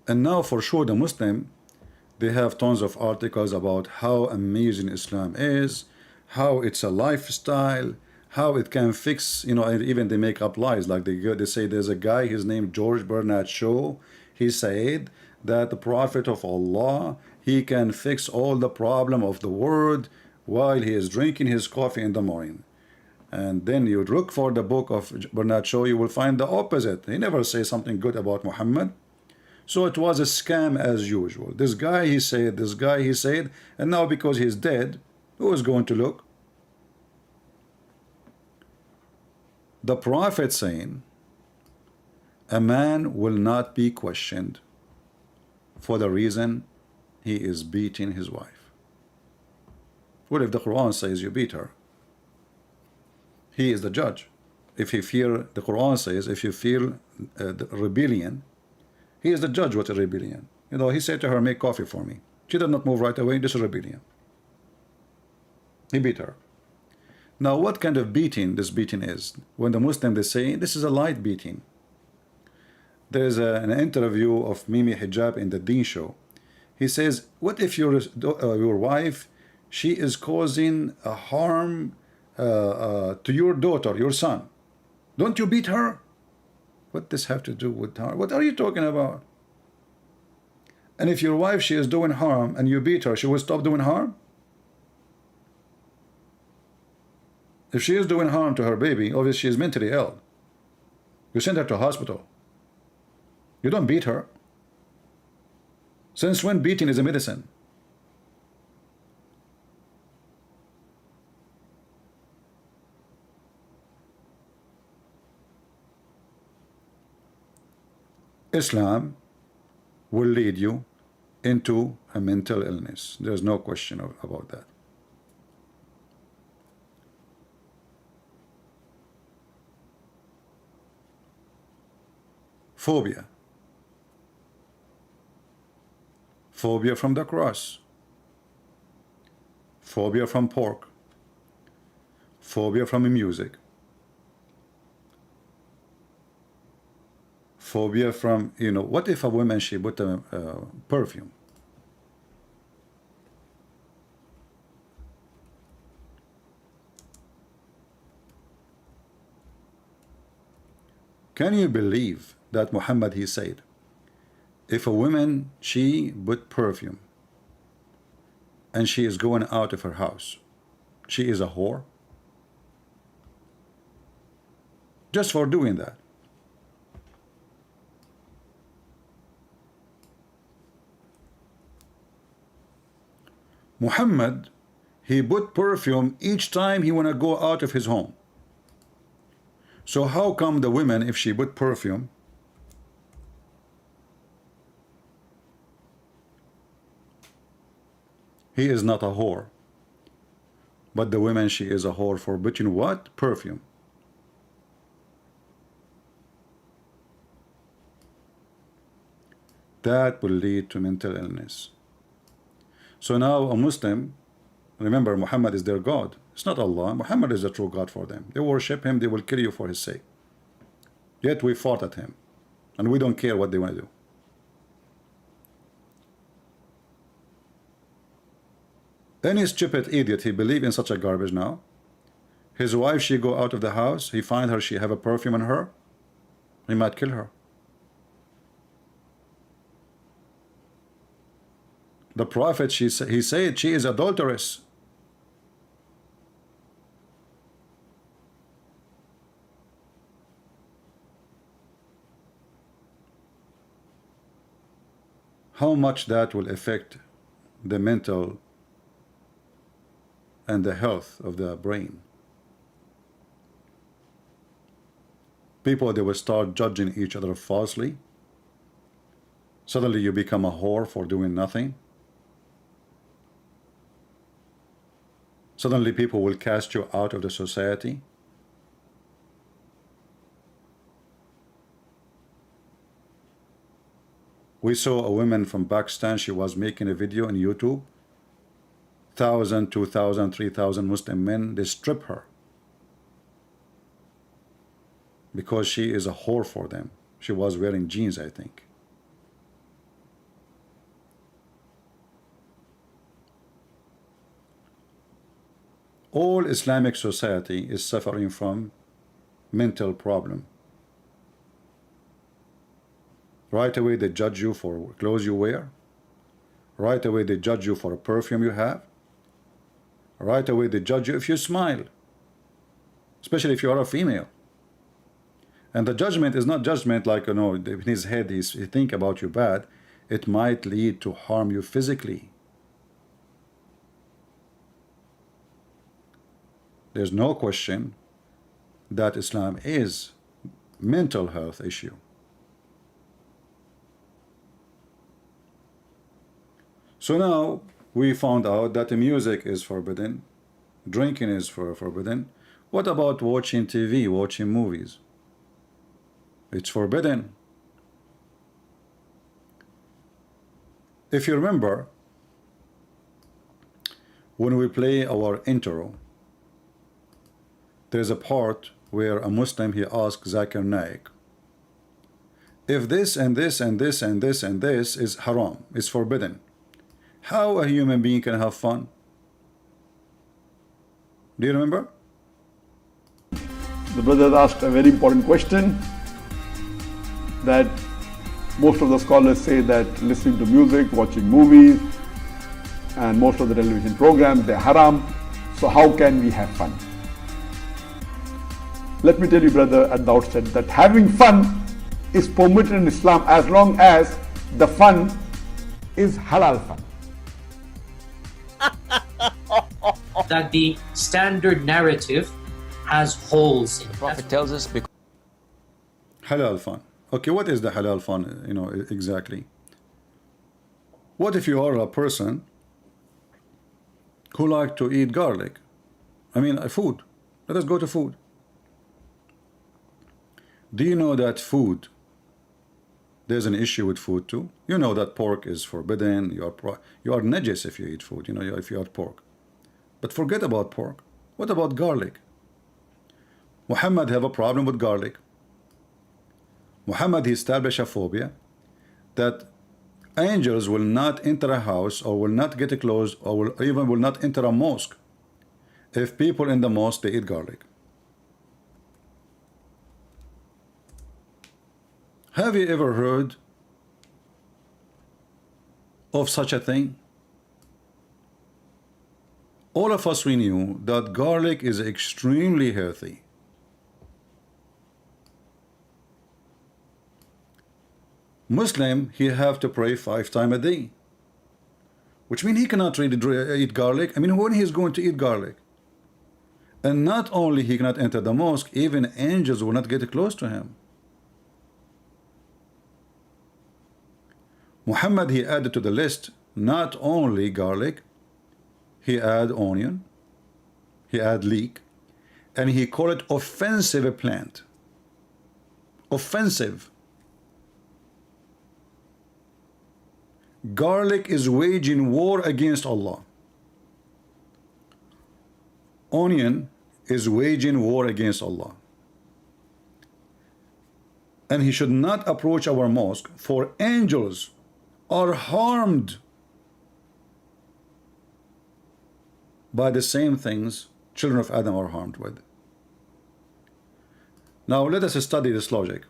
And now for sure the Muslim, they have tons of articles about how amazing Islam is, how it's a lifestyle, how it can fix, you know, and even they make up lies. Like they say there's a guy, his name George Bernard Shaw, he said that the Prophet of Allah he can fix all the problem of the world while he is drinking his coffee in the morning. And then you look for the book of Bernard Shaw, you will find the opposite. He never says something good about Muhammad. So it was a scam as usual. This guy he said, this guy he said, and now because he's dead, who is going to look? The Prophet saying, a man will not be questioned for the reason he is beating his wife. What if the Quran says you beat her? He is the judge. If you fear, the Quran says, if you feel the rebellion, he is the judge with a rebellion. You know, he said to her, make coffee for me. She did not move right away. This is rebellion. He beat her. Now, what kind of beating this beating is? When the Muslim they say this is a light beating. There is an interview of Mimi Hijab in the Deen show. He says, what if your wife, she is causing a harm to your daughter, your son? Don't you beat her? What does this have to do with harm? What are you talking about? And if your wife, she is doing harm and you beat her, she will stop doing harm? If she is doing harm to her baby, obviously she is mentally ill. You send her to hospital. You don't beat her. Since when beating is a medicine? Islam will lead you into a mental illness. There's no question about that. Phobia. Phobia from the cross. Phobia from pork. Phobia from music. Phobia from, you know, what if a woman, she put a perfume? Can you believe that Muhammad, he said, if a woman, she put perfume and she is going out of her house, she is a whore? Just for doing that. Muhammad, he put perfume each time he want to go out of his home. So how come the women, if she put perfume, he is not a whore, but the woman, she is a whore for putting what? Perfume. That will lead to mental illness. So now a Muslim, remember Muhammad is their God. It's not Allah. Muhammad is the true God for them. They worship him. They will kill you for his sake. Yet we fought at him. And we don't care what they want to do. Any stupid idiot, he believe in such a garbage now. His wife, she go out of the house. He find her, she have a perfume on her. He might kill her. The Prophet, he said she is adulterous. How much that will affect the mental and the health of the brain. People, they will start judging each other falsely. Suddenly you become a whore for doing nothing. Suddenly people will cast you out of the society. We saw a woman from Pakistan, she was making a video on YouTube. 1,000, 2,000, 3,000 Muslim men, they strip her. Because she is a whore for them. She was wearing jeans, I think. All Islamic society is suffering from mental problem. Right away they judge you for clothes you wear. Right away they judge you for a perfume you have. Right away they judge you if you smile, especially if you are a female. And the judgment is not judgment like, you know, in his head he think about you bad. It might lead to harm you physically. There's no question that Islam is mental health issue. So now we found out that the music is forbidden, drinking is forbidden. What about watching TV, watching movies? It's forbidden. If you remember, when we play our intro, there's a part where a Muslim, he asks Zakir Naik, if this and this and this and this and this is haram, is forbidden, how a human being can have fun? Do you remember? The brother asked a very important question, that most of the scholars say that listening to music, watching movies, and most of the television programs, they're haram. So how can we have fun? Let me tell you, brother, at the outset that having fun is permitted in Islam as long as the fun is halal fun. That the standard narrative has holes in it. The Prophet tells us because Halal fun. Okay, what is the halal fun, you know, exactly? What if you are a person who like to eat garlic? I mean, food. Let us go to food. Do you know that food, there's an issue with food too? You know that pork is forbidden. You are najis if you eat food, you know, if you eat pork. But forget about pork. What about garlic? Muhammad have a problem with garlic. Muhammad, he established a phobia that angels will not enter a house or will not get close or even will not enter a mosque if people in the mosque, they eat garlic. Have you ever heard of such a thing? All of us, we knew that garlic is extremely healthy. Muslim, he have to pray 5 times a day, which means he cannot really eat garlic. I mean, when he is going to eat garlic? And not only he cannot enter the mosque, even angels will not get close to him. Muhammad, he added to the list not only garlic, he add onion, he add leek, and he called it offensive plant. Offensive. Garlic is waging war against Allah. Onion is waging war against Allah. And he should not approach our mosque, for angels are harmed by the same things children of Adam are harmed with. Now let us study this logic.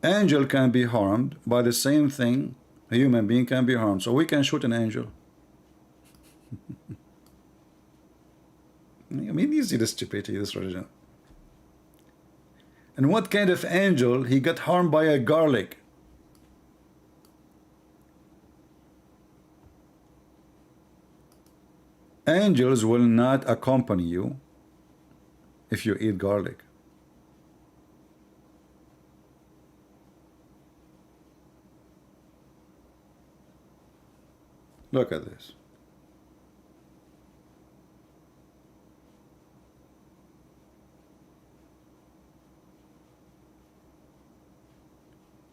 Angel can be harmed by the same thing a human being can be harmed. So we can shoot an angel. I mean, you see the stupidity of this religion. And what kind of angel he got harmed by a garlic? Angels will not accompany you if you eat garlic. Look at this.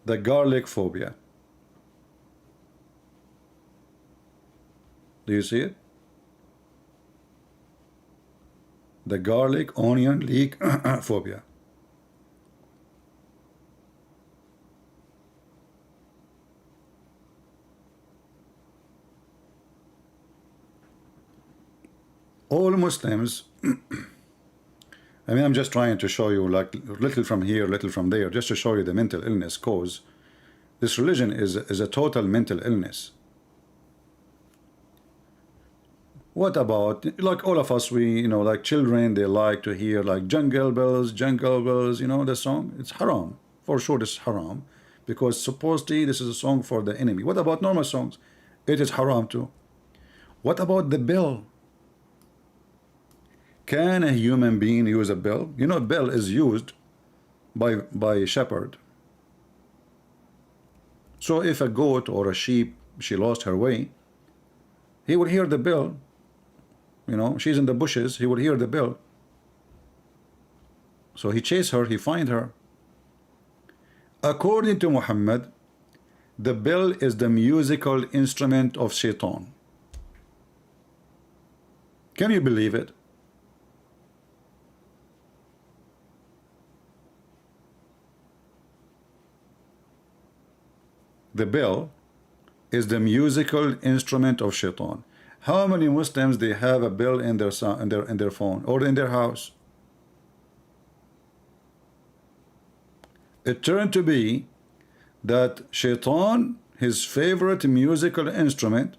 The garlic phobia. Do you see it? The garlic, onion, leek phobia. All Muslims, I mean, I'm just trying to show you like little from here, little from there, just to show you the mental illness cause This religion is a total mental illness. What about, like all of us, we, like children, they like to hear like jungle bells, the song. It's haram. For sure it's haram. Because supposedly this is a song for the enemy. What about normal songs? It is haram too. What about the bell? Can a human being use a bell? Bell is used by a shepherd. So if a goat or a sheep, she lost her way, he would hear the bell. She's in the bushes, he would hear the bell. So he chase her, he find her. According to Muhammad, the bell is the musical instrument of Shaitan. Can you believe it? The bell is the musical instrument of Shaitan. How many Muslims they have a bell in their phone or in their house? It turned to be that Shaitan, his favorite musical instrument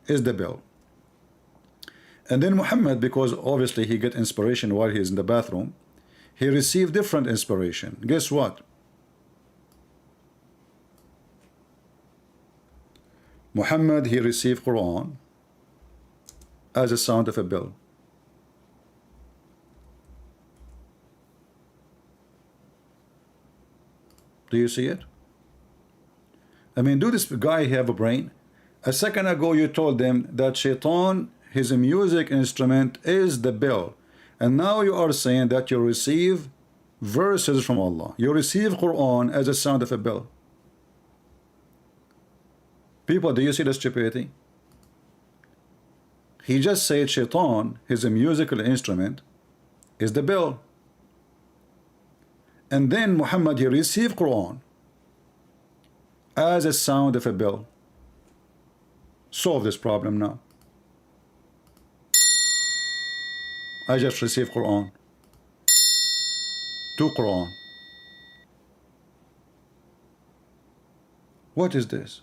is the bell. And then Muhammad, because obviously he get inspiration while he's in the bathroom, he received different inspiration. Guess what? Muhammad, he received Quran as a sound of a bell. Do you see it? I mean, do this guy have a brain? A second ago you told them that Shaitan, his music instrument is the bell, and now you are saying that you receive verses from Allah. You receive Quran as a sound of a bell. People, do you see the stupidity? He just said Shaitan, his musical instrument, is the bell. And then Muhammad, he received Quran as a sound of a bell. Solve this problem now. I just received Quran. Two Quran. What is this?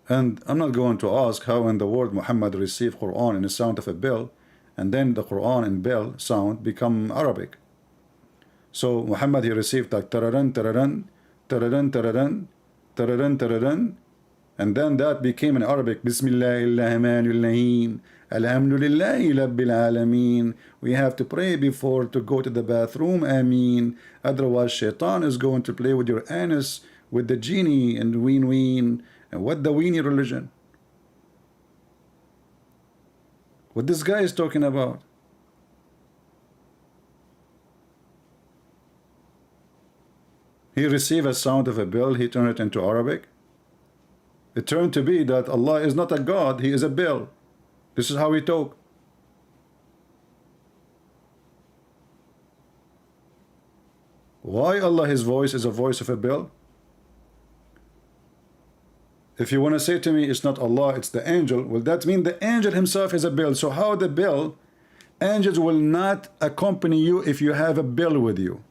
And I'm not going to ask how in the world Muhammad received Quran in the sound of a bell, and then the Quran and bell sound become Arabic. So Muhammad, he received like tararan, tararan, tararan, tararan, tararan, tararan, and then that became in Arabic. Bismillahirrahmanirrahim. Alhamdulillahi Rabbil Alameen. We have to pray before to go to the bathroom. Ameen. Otherwise, Shaitan is going to play with your anus, with the genie, and ween. And what the weenie religion? What this guy is talking about? He received a sound of a bell, he turned it into Arabic. It turned to be that Allah is not a God, he is a bell. This is how he talk. Why Allah, his voice is a voice of a bell? If you want to say to me it's not Allah, it's the angel, well, that means the angel himself is a bell. So how the bell? Angels will not accompany you if you have a bell with you.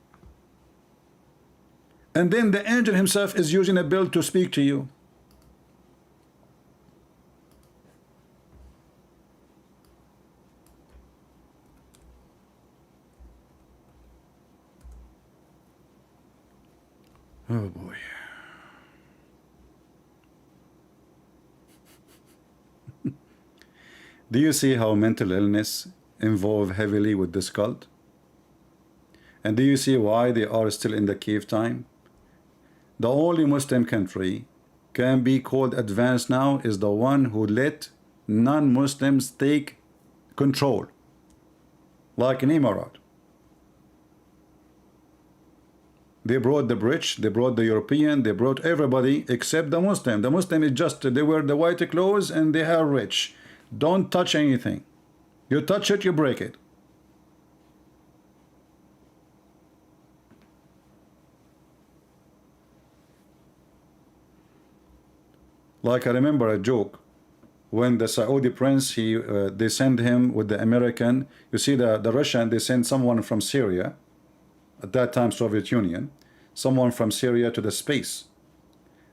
And then the angel himself is using a bell to speak to you. Oh boy. Do you see how mental illness involve heavily with this cult? And do you see why they are still in the cave time? The only Muslim country can be called advanced now is the one who let non-Muslims take control, like in Emirat. They brought the British, they brought the European, they brought everybody except the Muslim. The Muslim is just, they wear the white clothes and they are rich. Don't touch anything. You touch it, you break it. Like I remember a joke when the Saudi prince, they send him with the American. You see, the Russian, they send someone from Syria, at that time Soviet Union, someone from Syria to the space.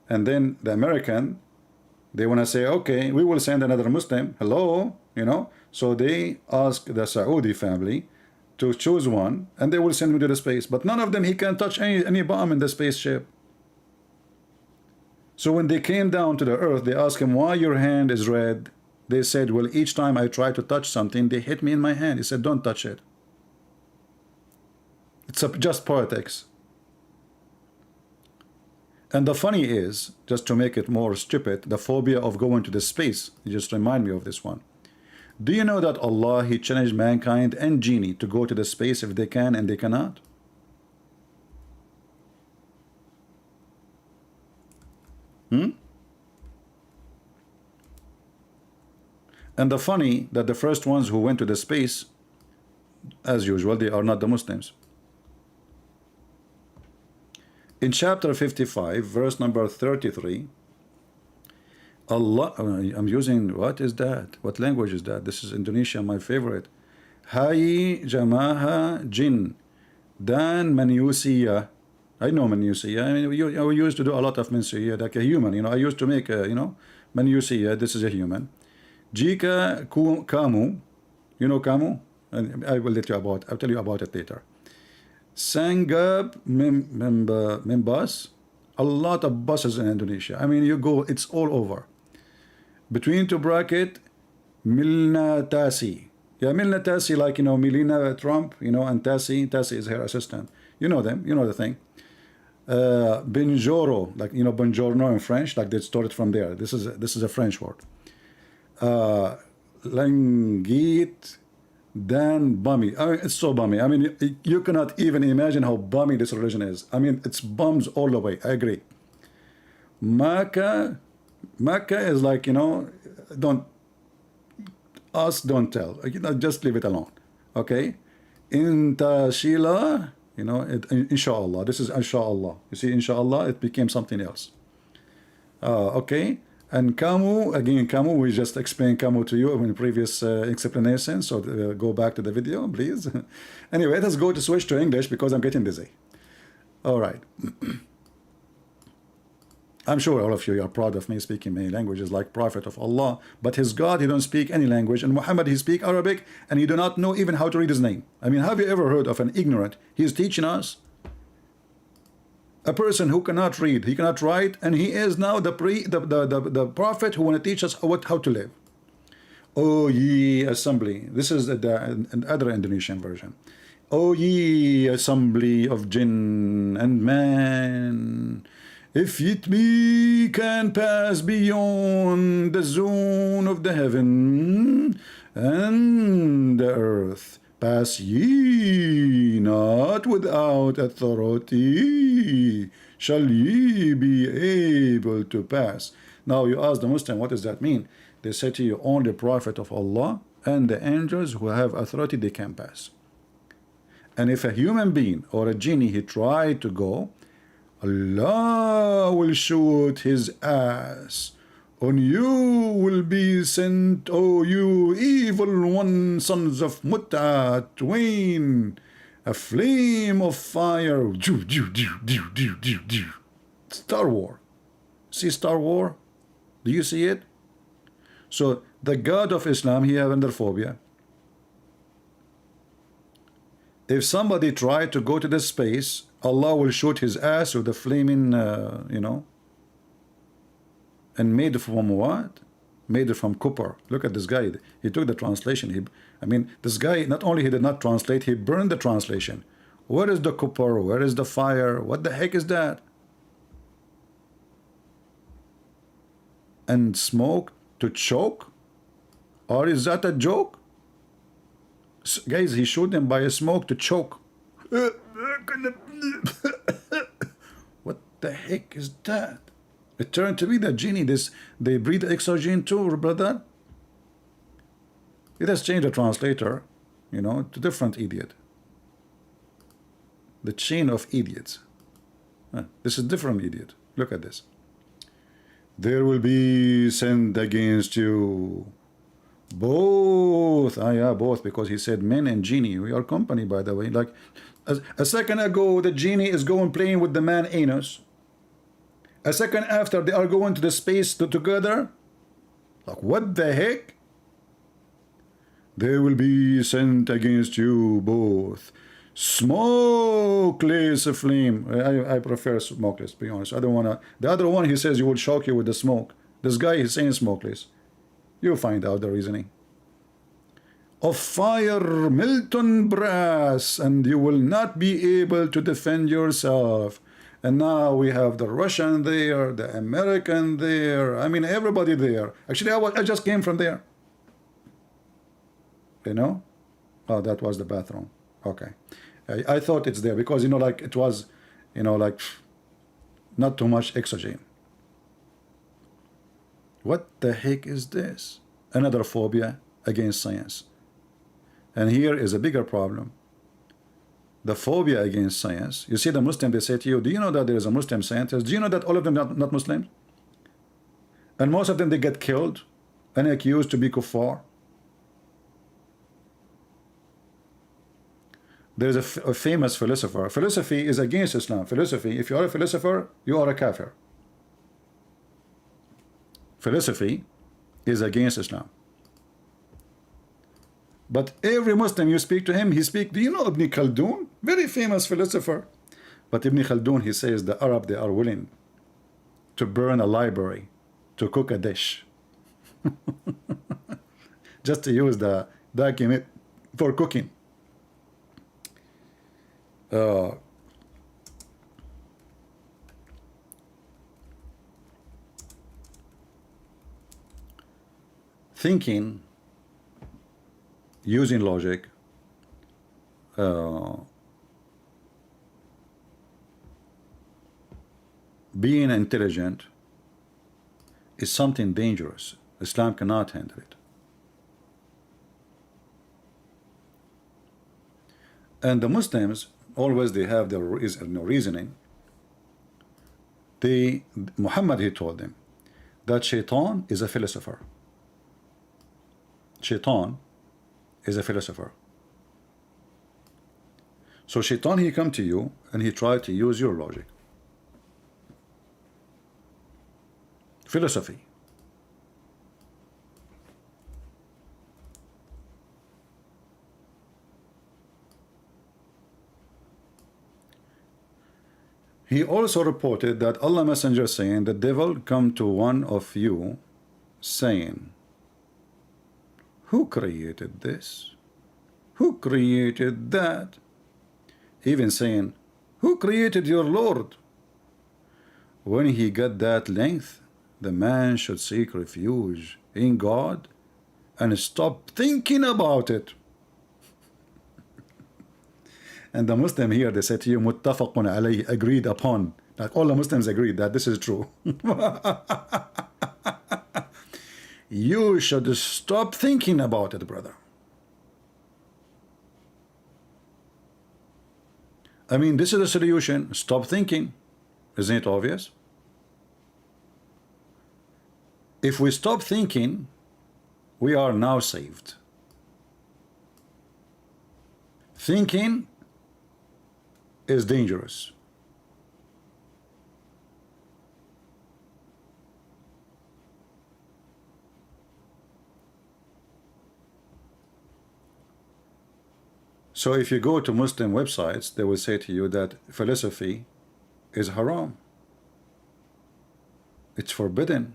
And then the American, they want to say, okay, we will send another Muslim. Hello, you know. So they ask the Saudi family to choose one, and they will send him to the space. But none of them, he can touch any bomb in the spaceship. So when they came down to the earth, they asked him, why your hand is red? They said, well, each time I try to touch something, they hit me in my hand. He said, don't touch it. It's just politics. And the funny is, just to make it more stupid, the phobia of going to the space. You just remind me of this one. Do you know that Allah, He challenged mankind and genie to go to the space if they can and they cannot? And the funny that the first ones who went to the space, as usual, they are not the Muslims. In chapter 55, verse number 33, Allah, I'm using, what is that? What language is that? This is Indonesia, my favorite. Hai jamaha jin dan manusia. I know manusia. I mean, we used to do a lot of manusia, like a human. You know, I used to make, manusia. This is a human. Jika kamu, you know kamu, and I will I'll tell you about it later. Sangab membas, a lot of buses in Indonesia. I mean, you go, it's all over. Between two bracket, Milna Tasi. Yeah, Milna Tasi, like, you know, Melina Trump, you know, and Tasi is her assistant. You know them, you know the thing. Benjoro, like, you know, Buongiorno in French, like they stole it from there. This is a French word. Langit Dan bummy. I mean, it's so bummy. I mean, you cannot even imagine how bummy this religion is. I mean, it's bums all the way. I agree. Makkah is like, you know, don't tell. You know, just leave it alone. Okay. Intashila, you know, inshallah. This is inshallah. You see, inshallah, it became something else. Okay. And Kamu, again, Kamu, we just explained Kamu to you in previous explanation, so go back to the video, please. Anyway, let's go to switch to English because I'm getting dizzy. All right. I'm sure all of you are proud of me speaking many languages like Prophet of Allah, but his God, he don't speak any language, and Muhammad, he speak Arabic, and he do not know even how to read his name. I mean, have you ever heard of an ignorant? He is teaching us. A person who cannot read, he cannot write, and he is now the prophet who want to teach us how to live. O ye assembly. This is the other Indonesian version. O ye assembly of jinn and man, if it be can pass beyond the zone of the heaven and the earth, pass ye not without authority, shall ye be able to pass. Now you ask the Muslim, what does that mean? They say to you, only Prophet of Allah and the angels who have authority, they can pass. And if a human being or a genie, he tried to go, Allah will shoot his ass. On you will be sent, O you evil one, sons of Mutta, twain, a flame of fire. Star Wars. See Star Wars? Do you see it? So the God of Islam, he have phobia. If somebody tried to go to the space, Allah will shoot his ass with a flaming, you know. And made from what? Made it from copper. Look at this guy. He took the translation. I mean, this guy, not only he did not translate, he burned the translation. Where is the copper? Where is the fire? What the heck is that? And smoke to choke? Or is that a joke? Guys, he showed them by a smoke to choke. What the heck is that? It turned to be the genie. They breathe oxygen too, brother. It has changed the translator, you know, to different idiot. The chain of idiots. This is different idiot. Look at this. There will be sent against you both. Yeah, both, because he said men and genie. We are company, by the way. Like a second ago, the genie is going playing with the man anus. A second after, they are going to the space together. Like, what the heck? There will be sent against you both smokeless flame. I prefer smokeless, to be honest. I don't want to. The other one, he says you will shock you with the smoke. This guy is saying smokeless. You'll find out the reasoning. Of fire, molten brass, and you will not be able to defend yourself. And now we have the Russian there, the American there. I mean, everybody there. Actually, I just came from there. You know? Oh, that was the bathroom. Okay. I thought it's there because, you know, like it was, you know, like not too much oxygen. What the heck is this? Another phobia against science. And here is a bigger problem. The phobia against science. You see the Muslim, they say to you, do you know that there is a Muslim scientist? Do you know that all of them are not Muslims? And most of them, they get killed and accused to be kuffar. There's a famous philosopher. Philosophy is against Islam. Philosophy, if you are a philosopher, you are a kafir. Philosophy is against Islam. But every Muslim you speak to him, he speaks, do you know Ibn Khaldun? Very famous philosopher. But Ibn Khaldun, he says the Arab, they are willing to burn a library, to cook a dish. Just to use the document for cooking. Thinking, using logic, being intelligent is something dangerous. Islam cannot handle it. And the Muslims, always they have their reasoning. Muhammad, he told them that Shaitan is a philosopher. Shaitan is a philosopher. So Shaitan, he come to you and he tried to use your logic. Philosophy. He also reported that Allah Messenger saying, the devil come to one of you saying, who created this? Who created that? Even saying, who created your Lord? When he got that length, the man should seek refuge in God and stop thinking about it. And the Muslim here, they say to you, muttafaqun alayhi, agreed upon. Like all the Muslims agreed that this is true. You should stop thinking about it, brother. I mean, this is the solution. Stop thinking. Isn't it obvious? If we stop thinking, we are now saved. Thinking is dangerous. So if you go to Muslim websites, they will say to you that philosophy is haram. It's forbidden.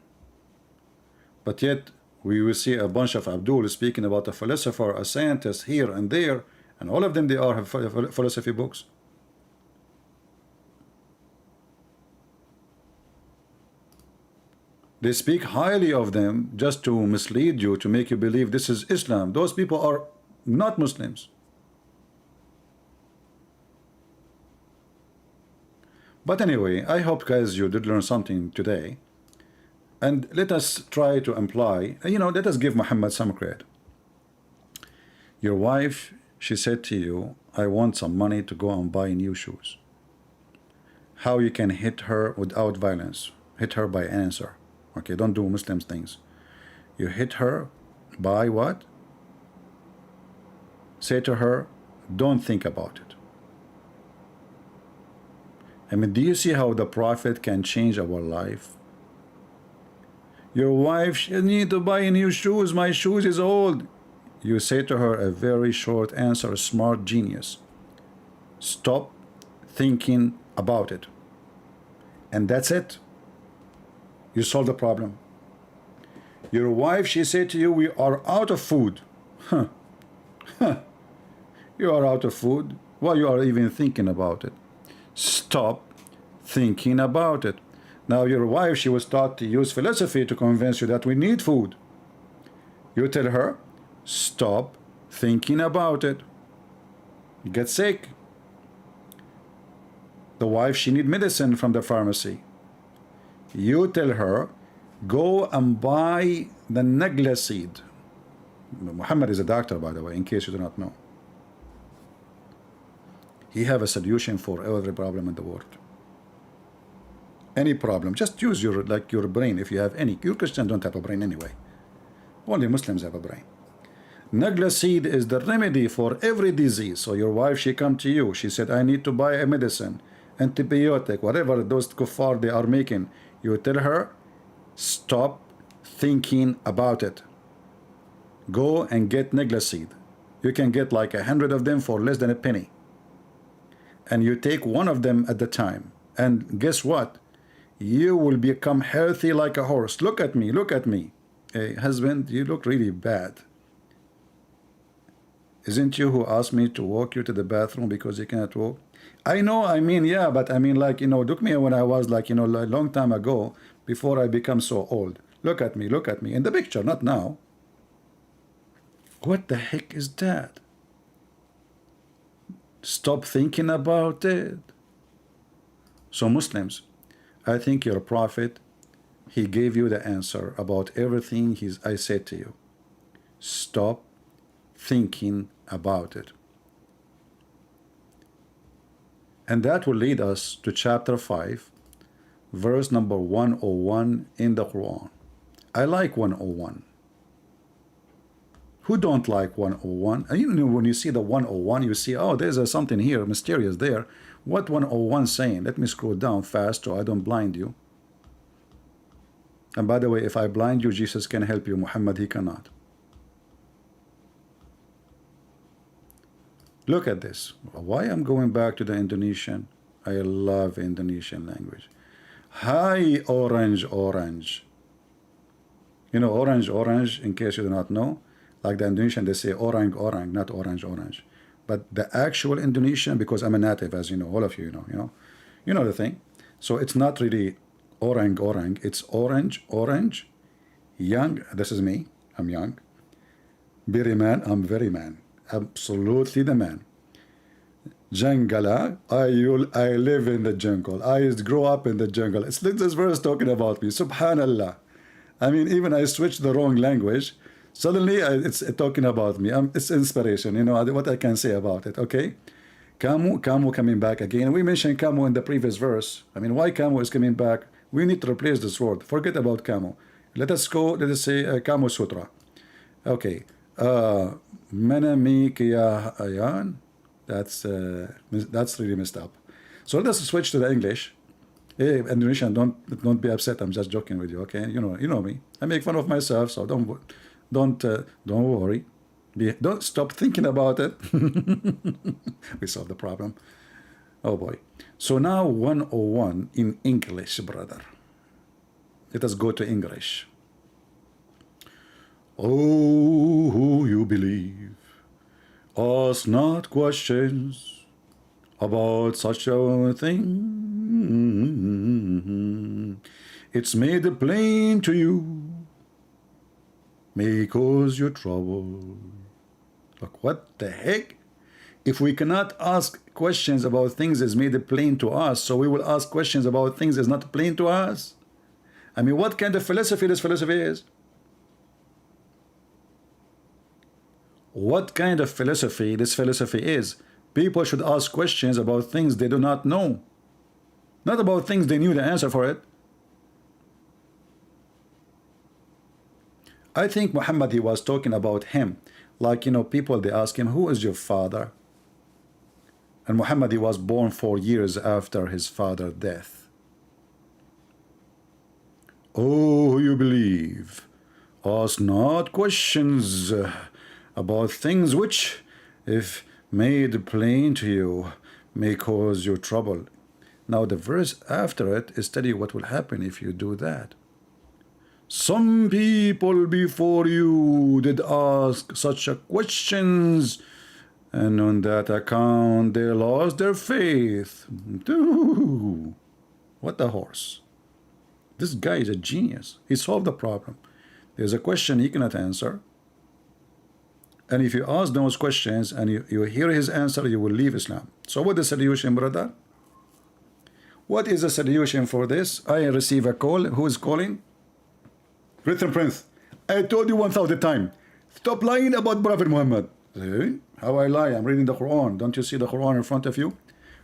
But yet we will see a bunch of Abdul speaking about a philosopher, a scientist here and there, and all of them, they are philosophy books. They speak highly of them just to mislead you, to make you believe this is Islam. Those people are not Muslims. But anyway, I hope, guys, you did learn something today. And let us try to imply, you know, let us give Muhammad some credit. Your wife, she said to you, I want some money to go and buy new shoes. How you can hit her without violence? Hit her by answer. Okay, don't do Muslim things. You hit her by what? Say to her, don't think about it. I mean, do you see how the Prophet can change our life? Your wife, she need to buy new shoes. My shoes is old. You say to her a very short answer, smart genius. Stop thinking about it. And that's it. You solve the problem. Your wife, she said to you, we are out of food. Huh. Huh. You are out of food. Why you are even thinking about it? Stop thinking about it. Now your wife, she was taught to use philosophy to convince you that we need food. You tell her, stop thinking about it. You get sick. The wife, she need medicine from the pharmacy. You tell her, go and buy the nagla seed. Muhammad is a doctor, by the way, in case you do not know. He have a solution for every problem in the world. Any problem, just use your brain if you have any. You Christians don't have a brain anyway. Only Muslims have a brain. Nagla seed is the remedy for every disease. So your wife, she come to you. She said, I need to buy a medicine, antibiotic, whatever those kuffar they are making. You tell her, stop thinking about it. Go and get nagla seed. You can get like 100 of them for less than a penny. And you take one of them at the time. And guess what? You will become healthy like a horse. Look at me, look at me. Hey, husband, you look really bad. Isn't you who asked me to walk you to the bathroom because you cannot walk? I know, I mean, yeah, but I mean, like, you know, look me when I was like, you know, a long time ago, before I become so old. Look at me in the picture, not now. What the heck is that? Stop thinking about it. So Muslims, I think your Prophet, he gave you the answer about everything I said to you. Stop thinking about it. And that will lead us to chapter 5, verse number 101 in the Quran. I like 101. Who don't like 101? And you know, when you see the 101, you see, oh, there's something here, mysterious there. What 101 saying? Let me scroll down fast so I don't blind you. And by the way, if I blind you, Jesus can help you. Muhammad, he cannot. Look at this. Why I'm going back to the Indonesian? I love Indonesian language. Hi, orange, orange. You know, orange, orange, in case you do not know. Like the Indonesian, they say orang, orang, not orange, orange. But the actual Indonesian, because I'm a native, as you know, all of you know, you know the thing. So it's not really orang, orang. It's orange, orange. Young, this is me. I'm young. Very man, I'm very man. Absolutely the man. Jangala, I live in the jungle. I grow up in the jungle. It's like this verse talking about me. Subhanallah. I mean, even I switched the wrong language. Suddenly, it's talking about me. It's inspiration, you know, what I can say about it, okay? Kamu coming back again. We mentioned Kamu in the previous verse. I mean, why Kamu is coming back? We need to replace this word. Forget about Kamu. Let us say Kamu Sutra. Okay. Manami Kiya Ayan. That's really messed up. So let us switch to the English. Hey, Indonesian, don't be upset. I'm just joking with you, okay? You know me. I make fun of myself, so don't worry. Don't stop thinking about it. We solved the problem. Oh boy. So now 101 in English, brother. Let us go to English. Oh, who you believe, ask not questions about such a thing. It's made plain to you, may cause you trouble. Look, what the heck? If we cannot ask questions about things that's made plain to us, so we will ask questions about things that's not plain to us? I mean, what kind of philosophy this philosophy is? What kind of philosophy this philosophy is? People should ask questions about things they do not know, not about things they knew the answer for it. I think Muhammad, he was talking about him. Like, you know, people, they ask him, who is your father? And Muhammad, he was born 4 years after his father's death. Oh, you believe? Ask not questions about things which, if made plain to you, may cause you trouble. Now the verse after it is telling you what will happen if you do that. Some people before you did ask such questions, and on that account they lost their faith. Dude, what a horse. This guy is a genius. He solved the problem. There's a question he cannot answer, and if you ask those questions and you hear his answer, you will leave Islam. So what is the solution, brother? What is the solution for this? I receive a call. Who is calling? Christian Prince. I told you 1,000 times. Stop lying about Prophet Muhammad. See? How I lie? I'm reading the Quran. Don't you see the Quran in front of you?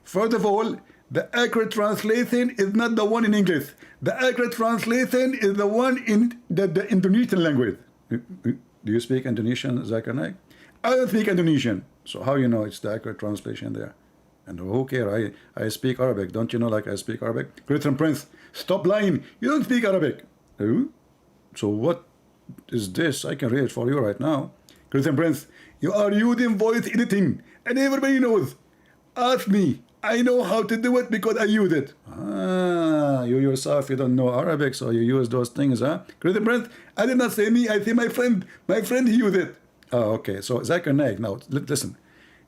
First of all, the accurate translation is not the one in English. The accurate translation is the one in the Indonesian language. Do you speak Indonesian, Zakir Naik? I don't speak Indonesian. So how you know it's the accurate translation there? And who care? I speak Arabic. Don't you know like I speak Arabic? Christian Prince, stop lying. You don't speak Arabic. So what is this? I can read it for you right now. Christian Prince, you are using voice editing, and everybody knows. Ask me. I know how to do it because I use it. You yourself, you don't know Arabic, so you use those things, huh? Christian Prince, I did not say me, I say my friend. My friend, he used it. Oh, okay. So Zakir Naik, now listen.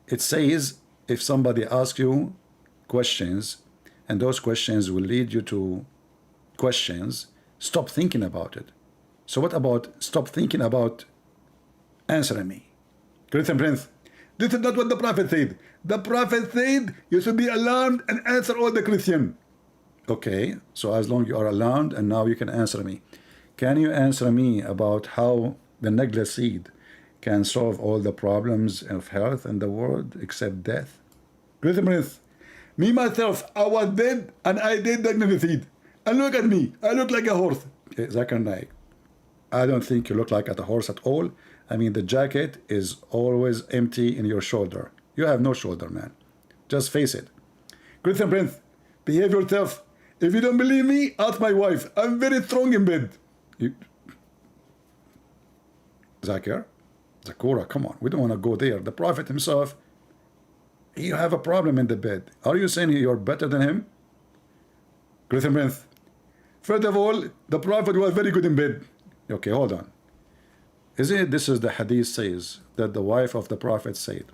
It says if somebody asks you questions, and those questions will lead you to questions, stop thinking about it. So what about stop thinking about answering me? Christian Prince, this is not what the Prophet said. The Prophet said you should be alarmed and answer all the Christian. Okay, so as long as you are alarmed and now you can answer me. Can you answer me about how the necklace seed can solve all the problems of health in the world except death? Christian Prince, me myself, I was dead and I did the necklace seed. And look at me, I look like a horse. Zakir Naik, I don't think you look like a horse at all. I mean, the jacket is always empty in your shoulder. You have no shoulder, man. Just face it. Christian Prince, behave yourself. If you don't believe me, ask my wife. I'm very strong in bed. Zakir? Zakura, come on. We don't want to go there. The Prophet himself, you have a problem in the bed. Are you saying you're better than him? Christian Prince, first of all, the Prophet was very good in bed. Okay, hold on. Isn't it this is the hadith says that the wife of the Prophet said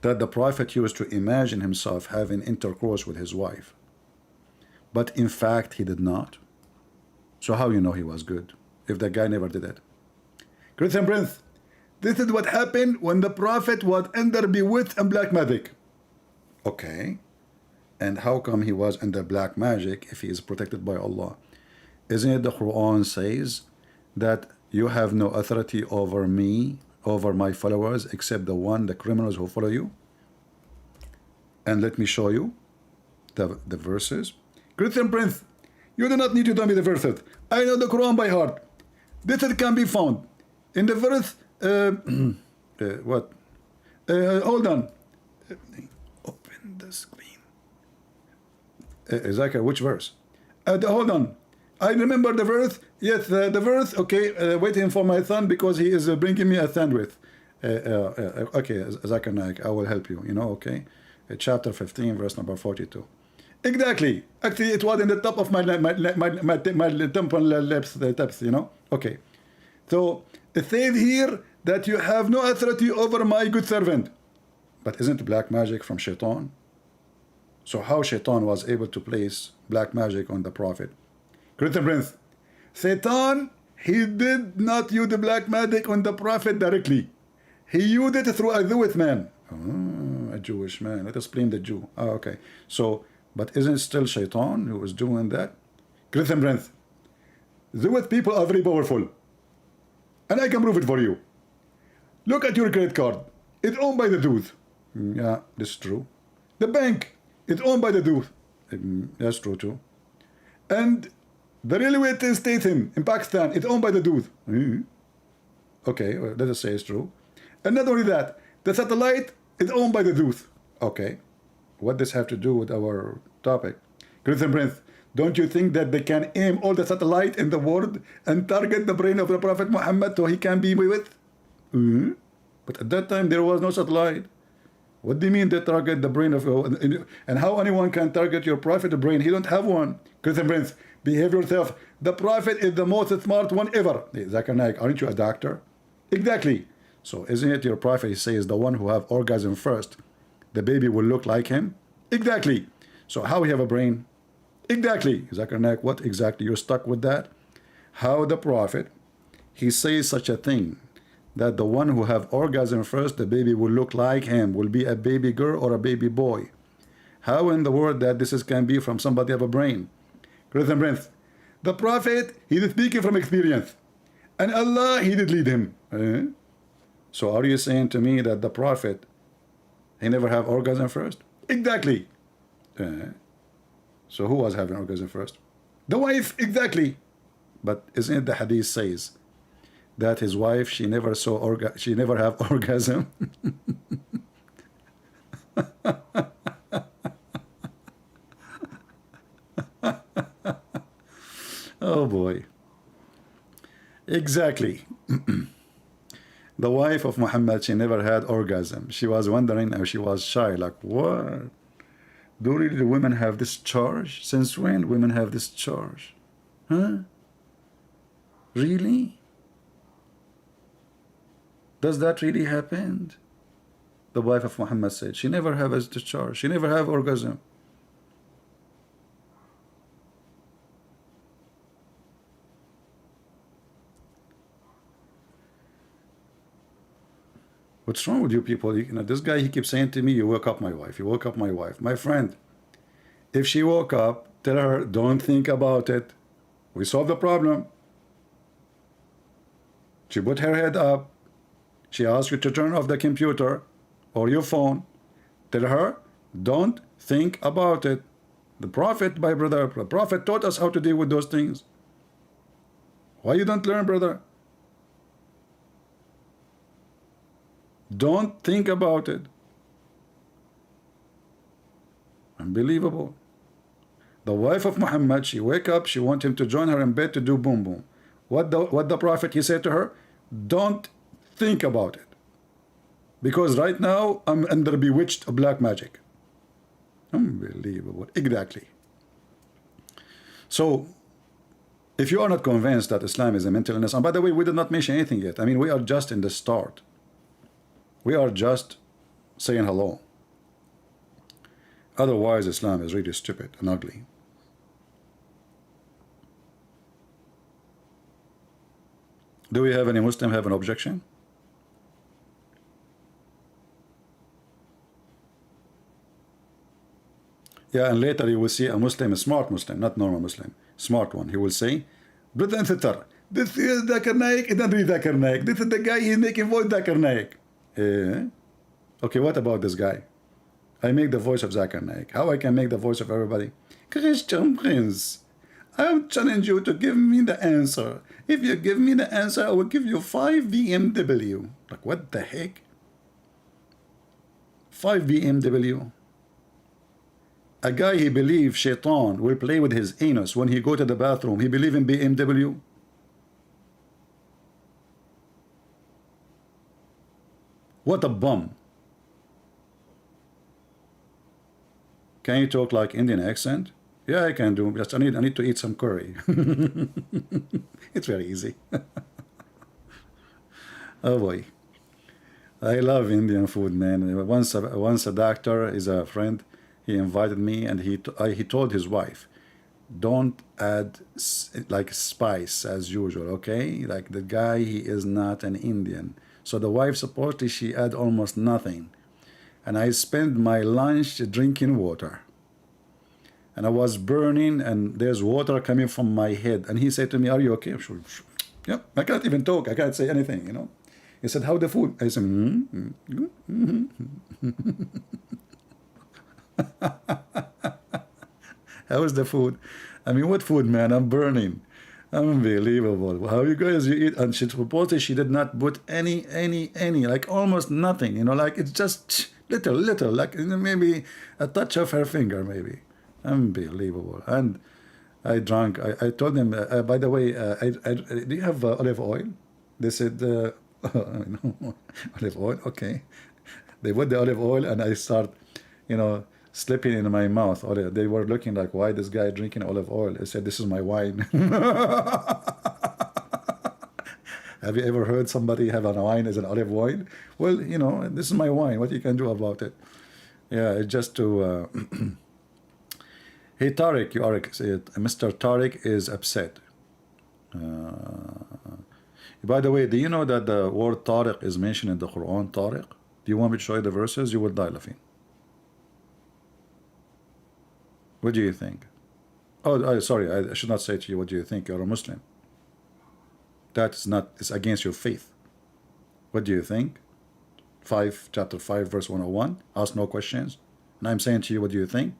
that the Prophet used to imagine himself having intercourse with his wife, but in fact he did not. So how you know he was good if the guy never did it? Christian Prince, this is what happened when the Prophet was under bewitched and black magic. Okay, and how come he was under black magic if he is protected by Allah? Isn't it the Quran says that you have no authority over me, over my followers, except the criminals who follow you? And let me show you the verses. Christian Prince, you do not need to tell me the verses. I know the Quran by heart. This can be found in the verse. What? Hold on. Open the screen. Zakir, which verse? Hold on. I remember the verse. Yes, the verse. Okay, waiting for my son because he is bringing me a sandwich. Okay, Zakir Naik, I will help you. You know, okay. Chapter 15, verse number 42. Exactly. Actually, it was in the top of my temple lips. You know. Okay. So it says here that you have no authority over my good servant. But isn't black magic from Shaitan? So how Shaitan was able to place black magic on the Prophet? Christian Prince, Satan, he did not use the black magic on the Prophet directly. He used it through a Jewish man. Oh, a Jewish man. Let us blame the Jew. Oh, okay. So, but isn't it still Shaitan who was doing that? Christian Prince, Jewish people are very powerful. And I can prove it for you. Look at your credit card. It's owned by the Jews. Yeah, this is true. The bank is owned by the Jews. That's true too. And The railway station in Pakistan is owned by the dude. Okay, well, let us say it's true. And not only that, the satellite is owned by the dude. Okay, what does have to do with our topic? Christian Prince, don't you think that they can aim all the satellite in the world and target the brain of the Prophet Muhammad so he can be with? But at that time there was no satellite. What do you mean they target the brain of, and how anyone can target your prophet brain? He don't have one. Christian Prince, behave yourself. The prophet is the most smart one ever. Hey, Zakir Naik, aren't you a doctor? Exactly. So isn't it your prophet, he says, the one who have orgasm first, the baby will look like him? Exactly. So how we have a brain? Exactly. Zakir Naik, what exactly? You're stuck with that? How the prophet, he says such a thing, that the one who have orgasm first, the baby will look like him, will be a baby girl or a baby boy. How in the world that this is, can be from somebody have a brain? Christian Prince, the prophet, he is speaking from experience, and Allah, he did lead him. So are you saying to me that the prophet, he never have orgasm first? Exactly. So who was having orgasm first? The wife, exactly. But isn't it the hadith says that his wife, she never have orgasm? Oh boy. Exactly. The wife of Muhammad, she never had orgasm. She was wondering, or she was shy, like, what? Do really the women have this charge? Since when women have this charge? Huh? Really? Does that really happen? The wife of Muhammad said she never have a discharge. She never have orgasm. What's wrong with you people? You know, this guy, he keeps saying to me, you woke up my wife. You woke up my wife. My friend, if she woke up, tell her, don't think about it. We solved the problem. She put her head up. She asked you to turn off the computer or your phone. Tell her, don't think about it. The Prophet, my brother, the Prophet taught us how to deal with those things. Why you don't learn, brother? Don't think about it. Unbelievable. The wife of Muhammad, she wake up, she want him to join her in bed to do boom boom. What the Prophet, he said to her, don't think about it. Because right now, I'm under bewitched black magic. Unbelievable. Exactly. So, if you are not convinced that Islam is a mental illness, and by the way, we did not mention anything yet. I mean, we are just in the start. We are just saying hello. Otherwise, Islam is really stupid and ugly. Do we have any Muslim have an objection? Yeah, and later you will see a Muslim, a smart Muslim, not normal Muslim, smart one. He will say, brother and sister, this is Zakir Naik, it doesn't read Zakir Naik. This is the guy, he's making voice Zakir Naik. Okay, what about this guy? I make the voice of Zakir Naik. How I can make the voice of everybody? Christian Prince, I challenge you to give me the answer. If you give me the answer, I will give you 5 BMW. Like, what the heck? 5 BMW. A guy, he believes Shaitan will play with his anus when he go to the bathroom. He believe in BMW. What a bum. Can you talk like Indian accent? Yeah, I can do. Just I need to eat some curry. It's very easy. Oh boy. I love Indian food, man. Once a doctor is a friend, he invited me and he told his wife, don't add like spice as usual, okay? Like the guy, he is not an Indian. So the wife supposedly she add almost nothing. And I spent my lunch drinking water. And I was burning and there's water coming from my head. And he said to me, are you okay? I'm sure. Yep, I can't even talk. I can't say anything, you know. He said, how the food? I said, How is the food? I mean, what food, man? I'm burning. Unbelievable. How you guys you eat? And she supposedly she did not put any, like almost nothing. You know, like it's just little, like maybe a touch of her finger, maybe. Unbelievable. And I drank. I told them, by the way, do you have olive oil? They said, olive oil. Okay. They put the olive oil, and I start, you know, slipping in my mouth. They were looking like, why this guy drinking olive oil? I said, this is my wine. Have you ever heard somebody have a wine as an olive oil? Well, you know, this is my wine. What you can do about it? Yeah, it's just to. Hey, Tariq, you are Mr. Tariq is upset. By the way, do you know that the word Tariq is mentioned in the Quran? Tariq. Do you want me to show you the verses? You will die laughing. What do you think? Oh, sorry, I should not say to you, what do you think? You're a Muslim. That is not, it's against your faith. What do you think? Chapter 5, verse 101. Ask no questions. And I'm saying to you, what do you think?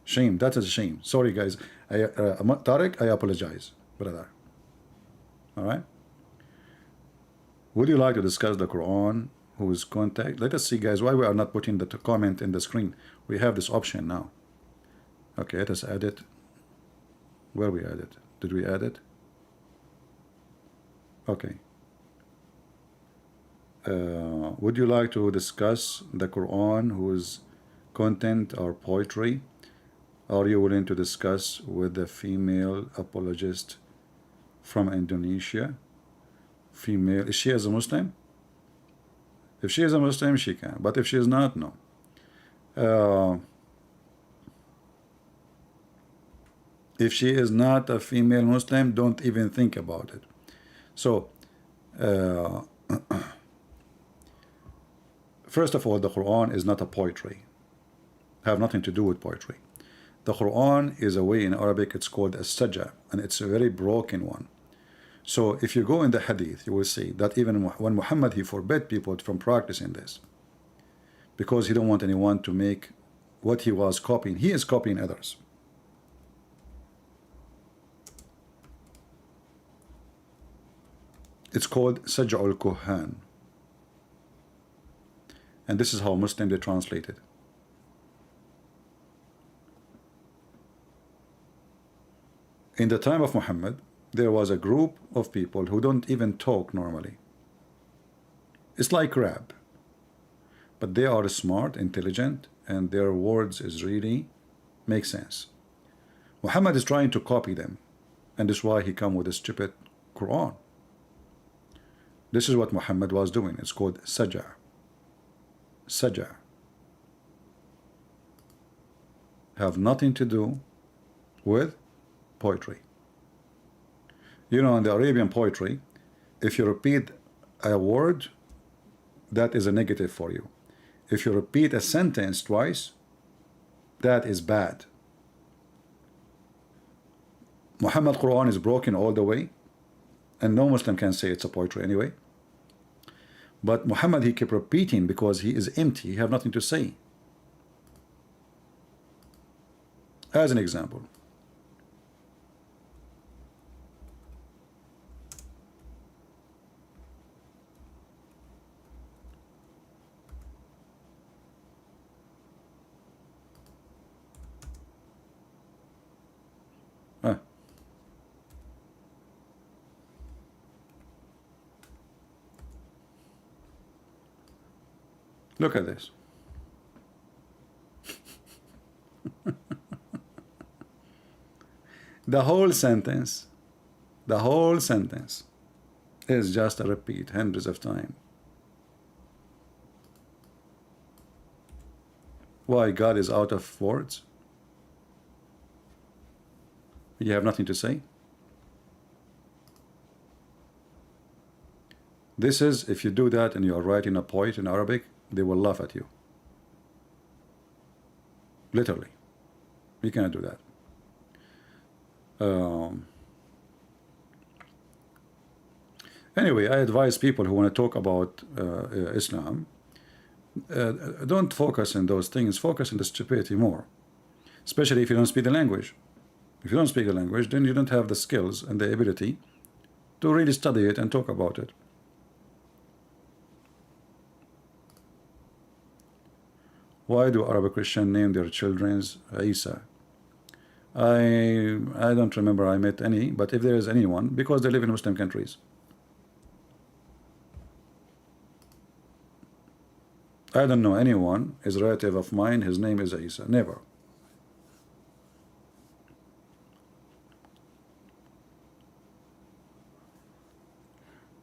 Shame. That is a shame. Sorry, guys. Tariq, I apologize, brother. All right? Would you like to discuss the Quran? Whose contact? Let us see, guys, why we are not putting the comment in the screen. We have this option now. Okay, let us add it. Where we add it? Did we add it? Okay. Would you like to discuss the Quran whose content or poetry? Are you willing to discuss with the female apologist from Indonesia? Female, is she as a Muslim? If she is a Muslim, she can. But if she is not, no. If she is not a female Muslim, don't even think about it. So, first of all, the Quran is not a poetry. Have nothing to do with poetry. The Quran is a way in Arabic, it's called a sajja, and it's a very broken one. So if you go in the hadith, you will see that even when Muhammad, he forbade people from practicing this because he don't want anyone to make what he was copying. He is copying others. It's called Saj'ul Kuhan. And this is how Muslims they translate it. In the time of Muhammad, there was a group of people who don't even talk normally. It's like rap. But they are smart, intelligent, and their words is really make sense. Muhammad is trying to copy them, and this is why he come with a stupid Quran. This is what Muhammad was doing. It's called sajja. Sajja. Have nothing to do with poetry. You know, in the Arabian poetry, if you repeat a word, that is a negative for you. If you repeat a sentence twice, that is bad. Muhammad Quran is broken all the way, and no Muslim can say it's a poetry anyway. But Muhammad, he kept repeating because he is empty. He have nothing to say. As an example, look at this. The whole sentence is just a repeat hundreds of times. Why? God is out of words? You have nothing to say? This is, if you do that and you are writing a poet in Arabic, they will laugh at you. Literally. You cannot do that. Anyway, I advise people who want to talk about Islam, don't focus on those things. Focus on the stupidity more. Especially if you don't speak the language. If you don't speak a language, then you don't have the skills and the ability to really study it and talk about it. Why do Arab Christians name their children Isa? I don't remember I met any, but if there is anyone, because they live in Muslim countries. I don't know anyone is relative of mine, his name is Isa. Never.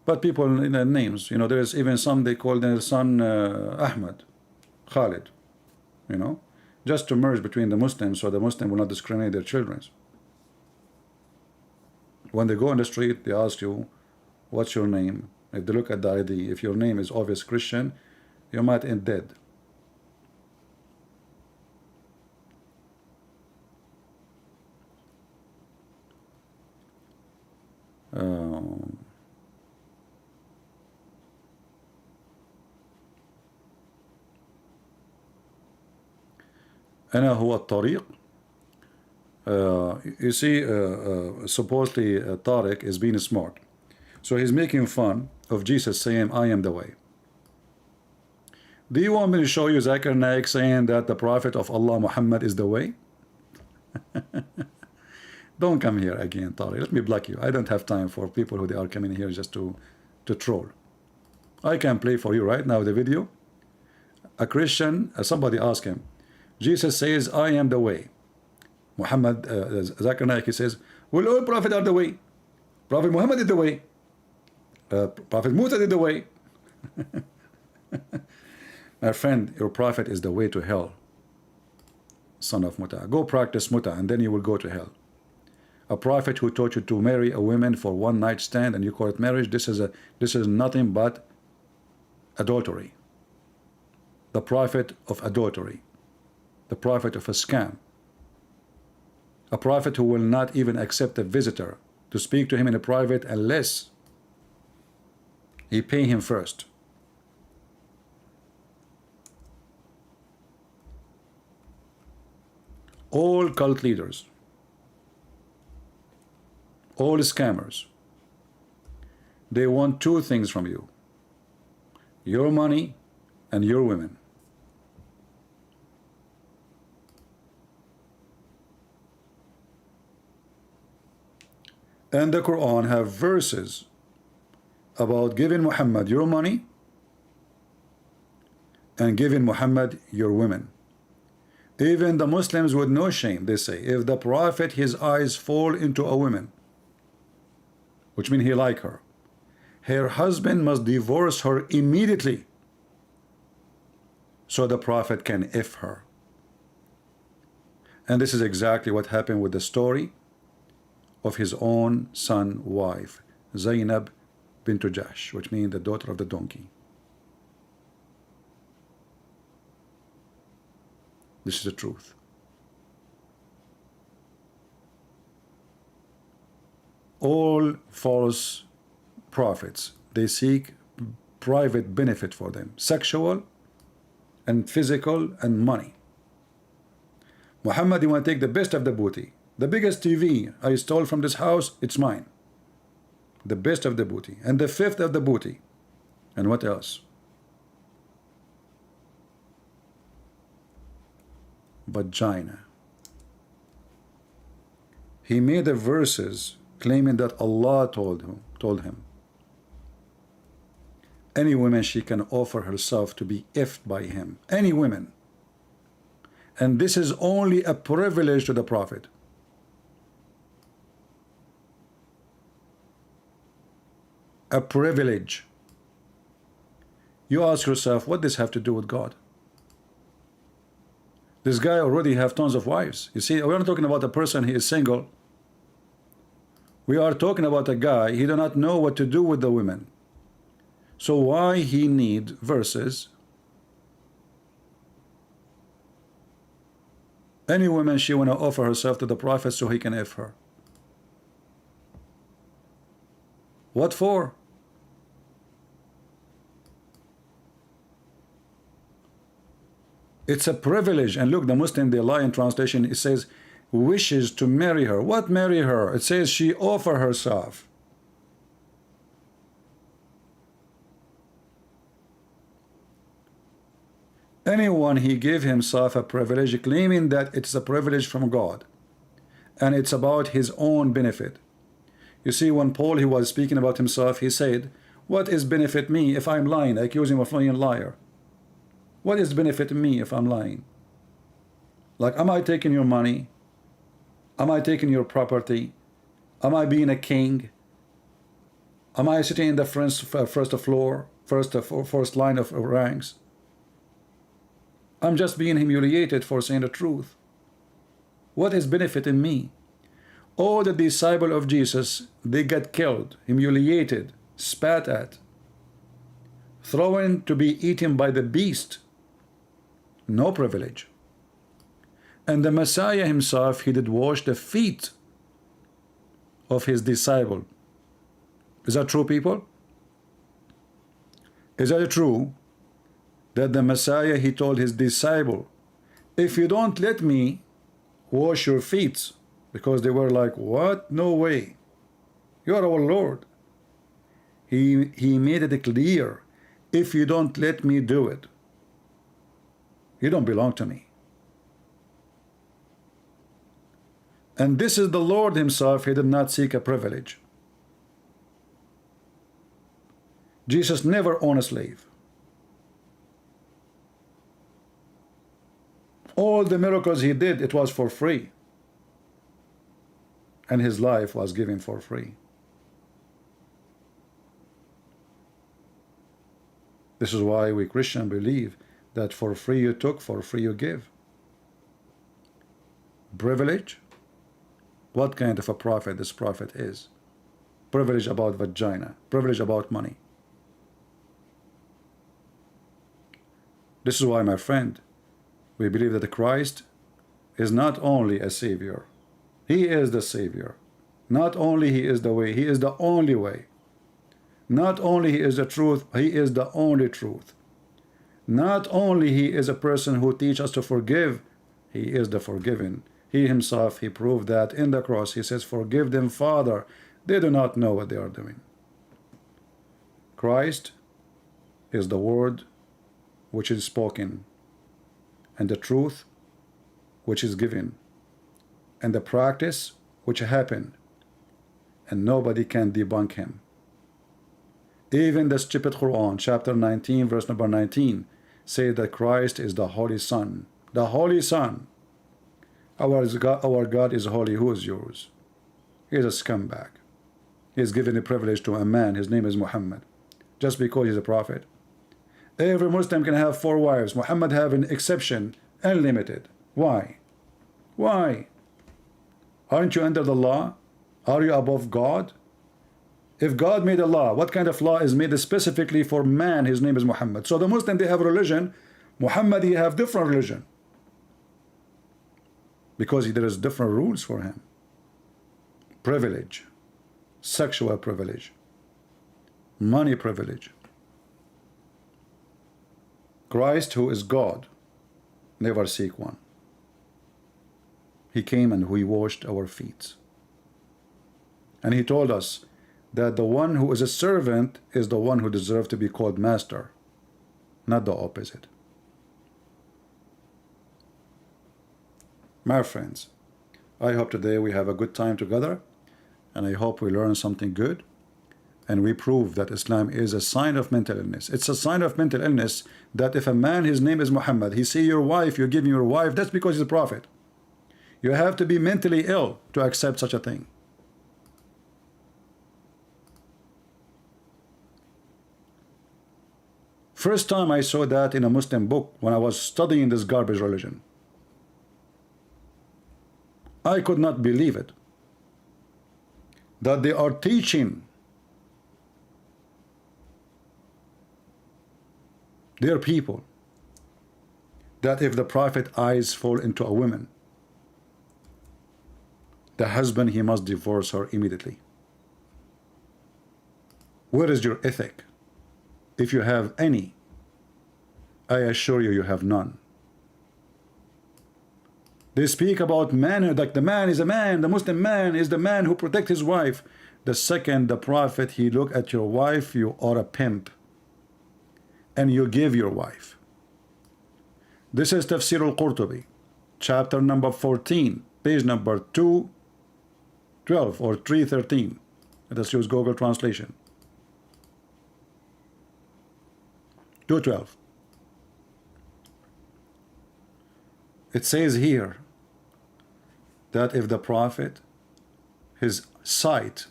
But people in their names, you know, there is even some they call their son Ahmad, Khalid, you know, just to merge between the Muslims so the Muslim will not discriminate their children. When they go on the street, they ask you, what's your name? If they look at the ID, if your name is obvious Christian, you might end dead. أنا هو الطريق. You see, supposedly Tariq is being smart, so he's making fun of Jesus saying, I am the way. Do you want me to show you Zakir Naik saying that the Prophet of Allah Muhammad is the way? Don't come here again, Tariq. Let me block you. I don't have time for people who they are coming here just to troll. I can play for you right now the video. A Christian, somebody asked him, Jesus says, I am the way. Muhammad, Zakir Naik, he says, well, all prophets are the way. Prophet Muhammad is the way. Prophet Musa is the way. My friend, your prophet is the way to hell. Son of Muta. Go practice Muta and then you will go to hell. A prophet who taught you to marry a woman for one night stand and you call it marriage, this is nothing but adultery. The prophet of adultery. The prophet of a scam. A prophet who will not even accept a visitor to speak to him in a private unless he pay him first. All cult leaders, all scammers, they want two things from you: your money and your women. And the Quran have verses about giving Muhammad your money and giving Muhammad your women. Even the Muslims with no shame, they say, if the Prophet, his eyes fall into a woman, which means he like her, her husband must divorce her immediately so the Prophet can F her. And this is exactly what happened with the story of his own son wife, Zainab bint Jahsh, which means the daughter of the donkey. This is the truth. All false prophets, they seek private benefit for them, sexual and physical and money. Muhammad, you want to take the best of the booty. The biggest TV I stole from this house, it's mine. The best of the booty. And the fifth of the booty. And what else? Vagina. He made the verses claiming that Allah told him any woman she can offer herself to be effed by him. Any women. And this is only a privilege to the Prophet. A privilege. You ask yourself, what does this have to do with God? This guy already have tons of wives. You see, we're not talking about a person, he is single. We are talking about a guy, he do not know what to do with the women. So why he need verses? Any woman she want to offer herself to the Prophet so he can F her. What for? It's a privilege. And look, the Muslim, they lie in translation. It says, wishes to marry her. What marry her? It says she offer herself. Anyone he gave himself a privilege, claiming that it's a privilege from God and it's about his own benefit. You see, when Paul, he was speaking about himself, he said, what is benefit me if I'm lying? I accuse him of being a liar. What is benefit me if I'm lying? Like, am I taking your money? Am I taking your property? Am I being a king? Am I sitting in the first floor, first line of ranks? I'm just being humiliated for saying the truth. What is benefit in me? All the disciples of Jesus, they got killed, humiliated, spat at, thrown to be eaten by the beast. No privilege. And the Messiah himself, he did wash the feet of his disciple. Is that true, people? Is that true that the Messiah, he told his disciple, if you don't let me wash your feet, because they were like, what? No way. You are our Lord. He made it clear, if you don't let me do it, you don't belong to me. And this is the Lord himself. He did not seek a privilege. Jesus never owned a slave. All the miracles he did, it was for free. And his life was given for free. This is why we Christians believe that for free you took, for free you give. Privilege? What kind of a prophet this prophet is? Privilege about vagina, privilege about money. This is why, my friend, we believe that Christ is not only a savior, he is the savior. Not only he is the way, he is the only way. Not only he is the truth, he is the only truth. Not only he is a person who teaches us to forgive, he is the forgiven. He himself, he proved that in the cross. He says, forgive them, Father, they do not know what they are doing. Christ is the word which is spoken, and the truth which is given, and the practice which happened, and nobody can debunk him. Even the stupid Quran, chapter 19, verse number 19, say that Christ is the Holy Son. The Holy Son. Our God is holy. Who is yours? He is a scumbag. He is given a privilege to a man. His name is Muhammad, just because he's a prophet. Every Muslim can have 4 wives. Muhammad have an exception, unlimited. Why? Why? Aren't you under the law? Are you above God? If God made a law, what kind of law is made specifically for man? His name is Muhammad. So the Muslim, they have religion. Muhammad, he have different religion, because there is different rules for him. Privilege, sexual privilege, money privilege. Christ, who is God, never seek one. He came and he washed our feet. And he told us that the one who is a servant is the one who deserves to be called master, not the opposite. My friends, I hope today we have a good time together, and I hope we learn something good, and we prove that Islam is a sign of mental illness. It's a sign of mental illness that if a man, his name is Muhammad, he see your wife, you're giving your wife, that's because he's a prophet. You have to be mentally ill to accept such a thing. First time I saw that in a Muslim book when I was studying this garbage religion. I could not believe it, that they are teaching their people that if the prophet eyes fall into a woman, the husband, he must divorce her immediately. Where is your ethic? If you have any, I assure you, you have none. They speak about manhood, like the man is a man, the Muslim man is the man who protects his wife. The second the prophet he look at your wife, you are a pimp, and you give your wife. This is Tafsir al-Qurtubi, chapter number 14, page number 212 or 313. Let us use Google translation. 212. It says here that if the prophet, his sight,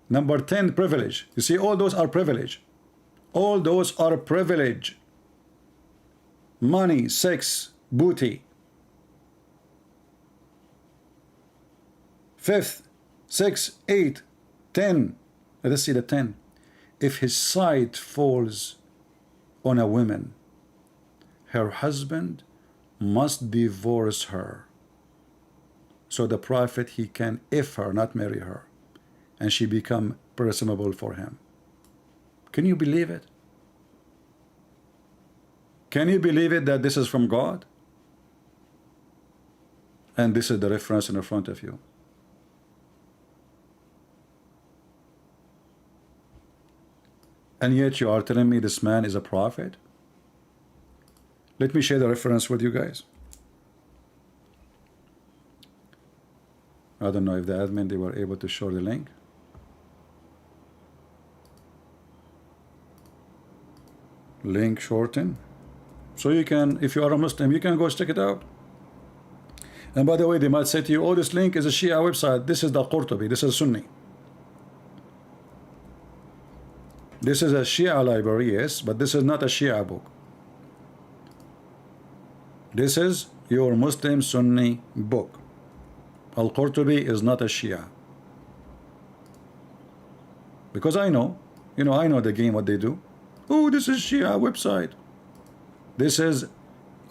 number 10, privilege. You see, all those are privilege. All those are privilege. Money, sex, booty. Fifth, 6, 8, 10. Let us see the 10. If his sight falls on a woman, her husband must divorce her. So the prophet, he can if her, not marry her, and she become personable for him. Can you believe it? Can you believe it that this is from God? And this is the reference in front of you. And yet you are telling me this man is a prophet? Let me share the reference with you guys. I don't know if the admin, they were able to show the link. Link shorten. So you can, if you are a Muslim, you can go check it out. And by the way, they might say to you, oh, this link is a Shia website. This is the Qurtubi. This is Sunni. This is a Shia library, yes, but this is not a Shia book. This is your Muslim Sunni book. Al-Qurtubi is not a Shia. Because I know, I know the game, what they do. Oh, this is Shia website. This is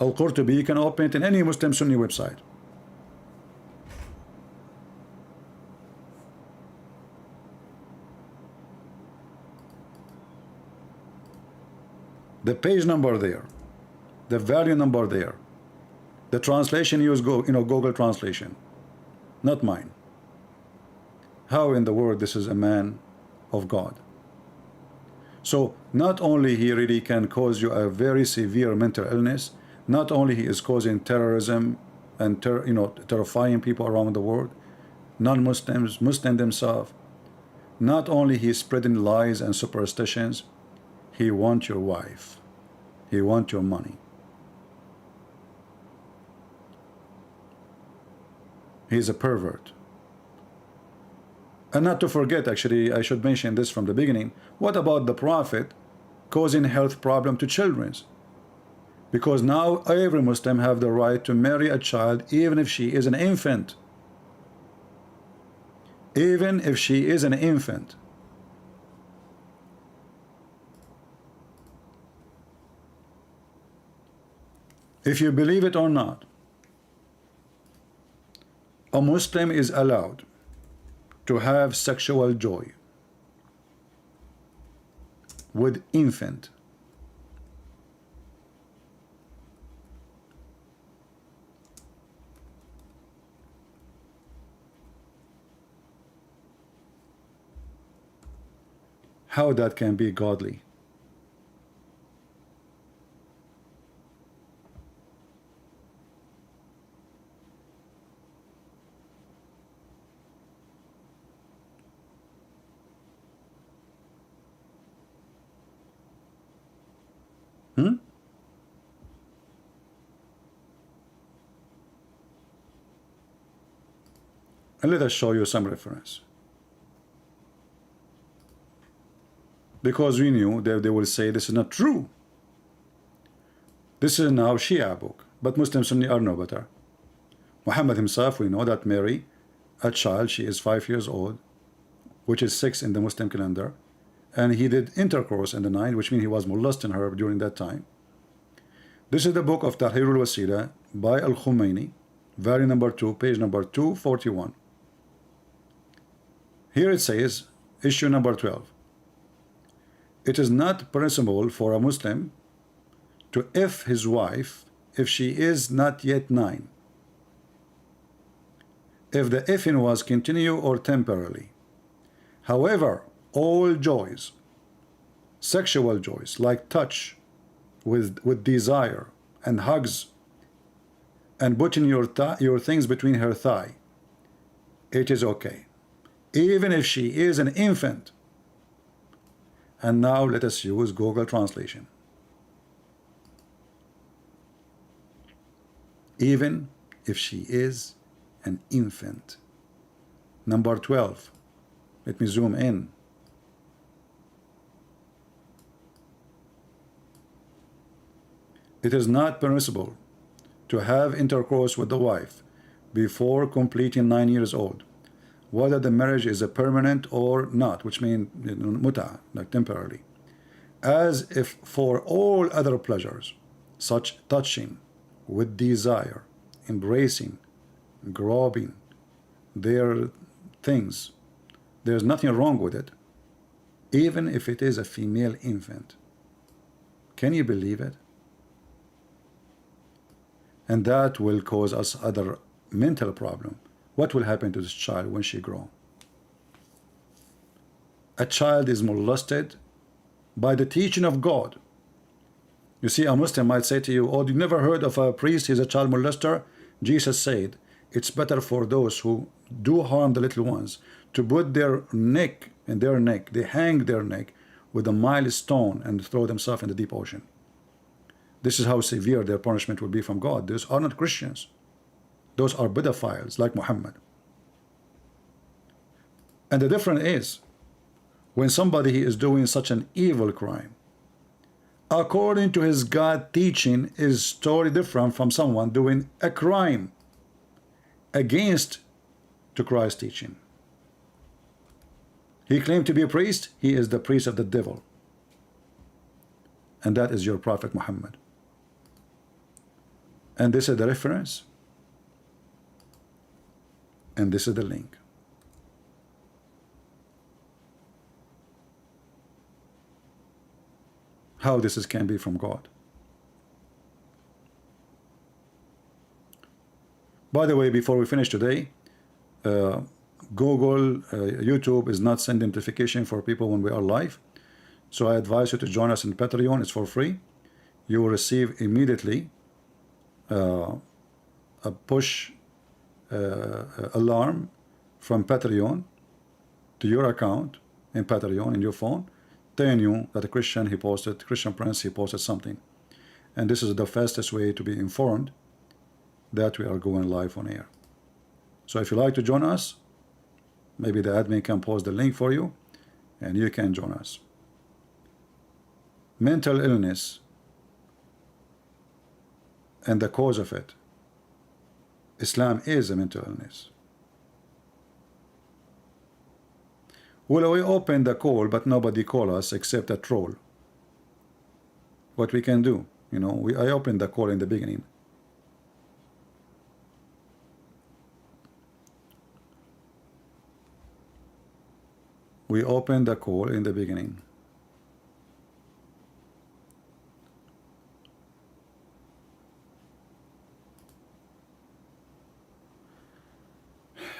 Al-Qurtubi. You can open it in any Muslim Sunni website. The page number there, the value number there, the translation use Google translation, not mine. How in the world this is a man of God? So not only he really can cause you a very severe mental illness, not only he is causing terrorism and terrifying people around the world, non-Muslims, Muslim themselves. Not only he is spreading lies and superstitions, he wants your wife. He wants your money. He's a pervert. And not to forget, actually, I should mention this from the beginning. What about the prophet causing health problem to children? Because now every Muslim have the right to marry a child even if she is an infant. Even if she is an infant. If you believe it or not, a Muslim is allowed to have sexual joy with infant. How that can be godly? And let us show you some reference. Because we knew that they will say this is not true. This is now Shia book, but Muslim Sunni are no better. Muhammad himself, we know that Mary, a child, she is 5 years old, which is 6 in the Muslim calendar, and he did intercourse in the night, which means he was molesting her during that time. This is the book of Tahrirul Wasila by Al-Khomeini, volume number 2, page number 241. Here it says, issue number 12. It is not permissible for a Muslim to if his wife if she is not yet 9. if the effing was continue or temporarily. However, all joys, sexual joys like touch with desire and hugs and putting your things between her thigh, it is okay, even if she is an infant. And now let us use Google Translation. Even if she is an infant. Number 12. Let me zoom in. It is not permissible to have intercourse with the wife before completing 9 years old, whether the marriage is a permanent or not, which means muta, like temporarily, as if for all other pleasures, such touching with desire, embracing, grabbing their things, there's nothing wrong with it, even if it is a female infant. Can you believe it? And that will cause us other mental problem. What will happen to this child when she grows? A child is molested by the teaching of God. You see, a Muslim might say to you, oh, you never heard of a priest, he's a child molester? Jesus said, it's better for those who do harm the little ones to put their neck in their neck, they hang their neck with a milestone and throw themselves in the deep ocean. This is how severe their punishment will be from God. Those are not Christians. Those are pedophiles like Muhammad. And the difference is, when somebody is doing such an evil crime, according to his God teaching, is totally different from someone doing a crime against to Christ's teaching. He claimed to be a priest. He is the priest of the devil. And that is your Prophet Muhammad. And this is the reference. And this is the link. How this can be from God. By the way, before we finish today, Google, YouTube is not sending notification for people when we are live. So I advise you to join us in Patreon. It's for free. You will receive immediately a push alarm from Patreon to your account in Patreon in your phone, telling you that a Christian Prince, he posted something. And this is the fastest way to be informed that we are going live on air. So if you like to join us, maybe the admin can post the link for you and you can join us. Mental illness and the cause of it. Islam is a mental illness. Well, we opened the call, but nobody called us except a troll. What we can do, you know, I opened the call in the beginning. We opened the call in the beginning.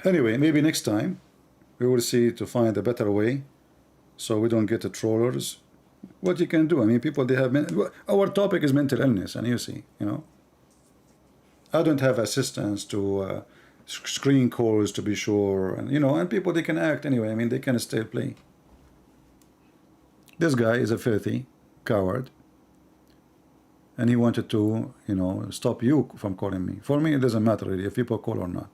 Anyway, maybe next time we will see to find a better way so we don't get the trollers. What you can do, I mean, people, they have our topic is mental illness, and you see, you know, I don't have assistants to screen calls to be sure, and you know, and people, they can act anyway. I mean, they can still play. This guy is a filthy coward, and he wanted to, you know, stop you from calling me. For me, it doesn't matter really if people call or not.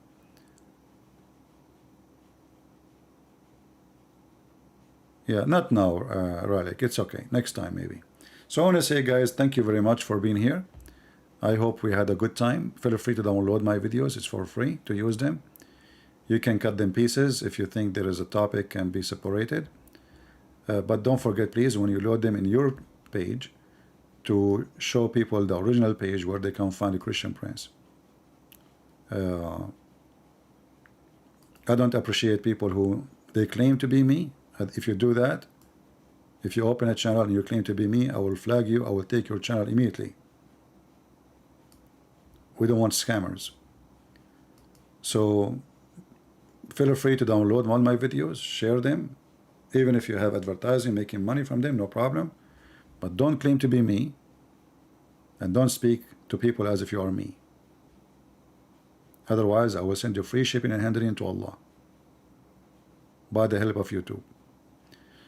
Yeah, not now, Ralik. It's okay. Next time, maybe. So I want to say, guys, thank you very much for being here. I hope we had a good time. Feel free to download my videos. It's for free to use them. You can cut them pieces if you think there is a topic can be separated. But don't forget, please, when you load them in your page, to show people the original page where they can find the Christian Prince. I don't appreciate people who they claim to be me. If you do that, if you open a channel and you claim to be me, I will flag you. I will take your channel immediately. We don't want scammers. So Feel free to download all my videos, share them. Even if you have advertising, making money from them, no problem. But don't claim to be me, and don't speak to people as if you are me. Otherwise, I will send you free shipping and handling to Allah by the help of YouTube.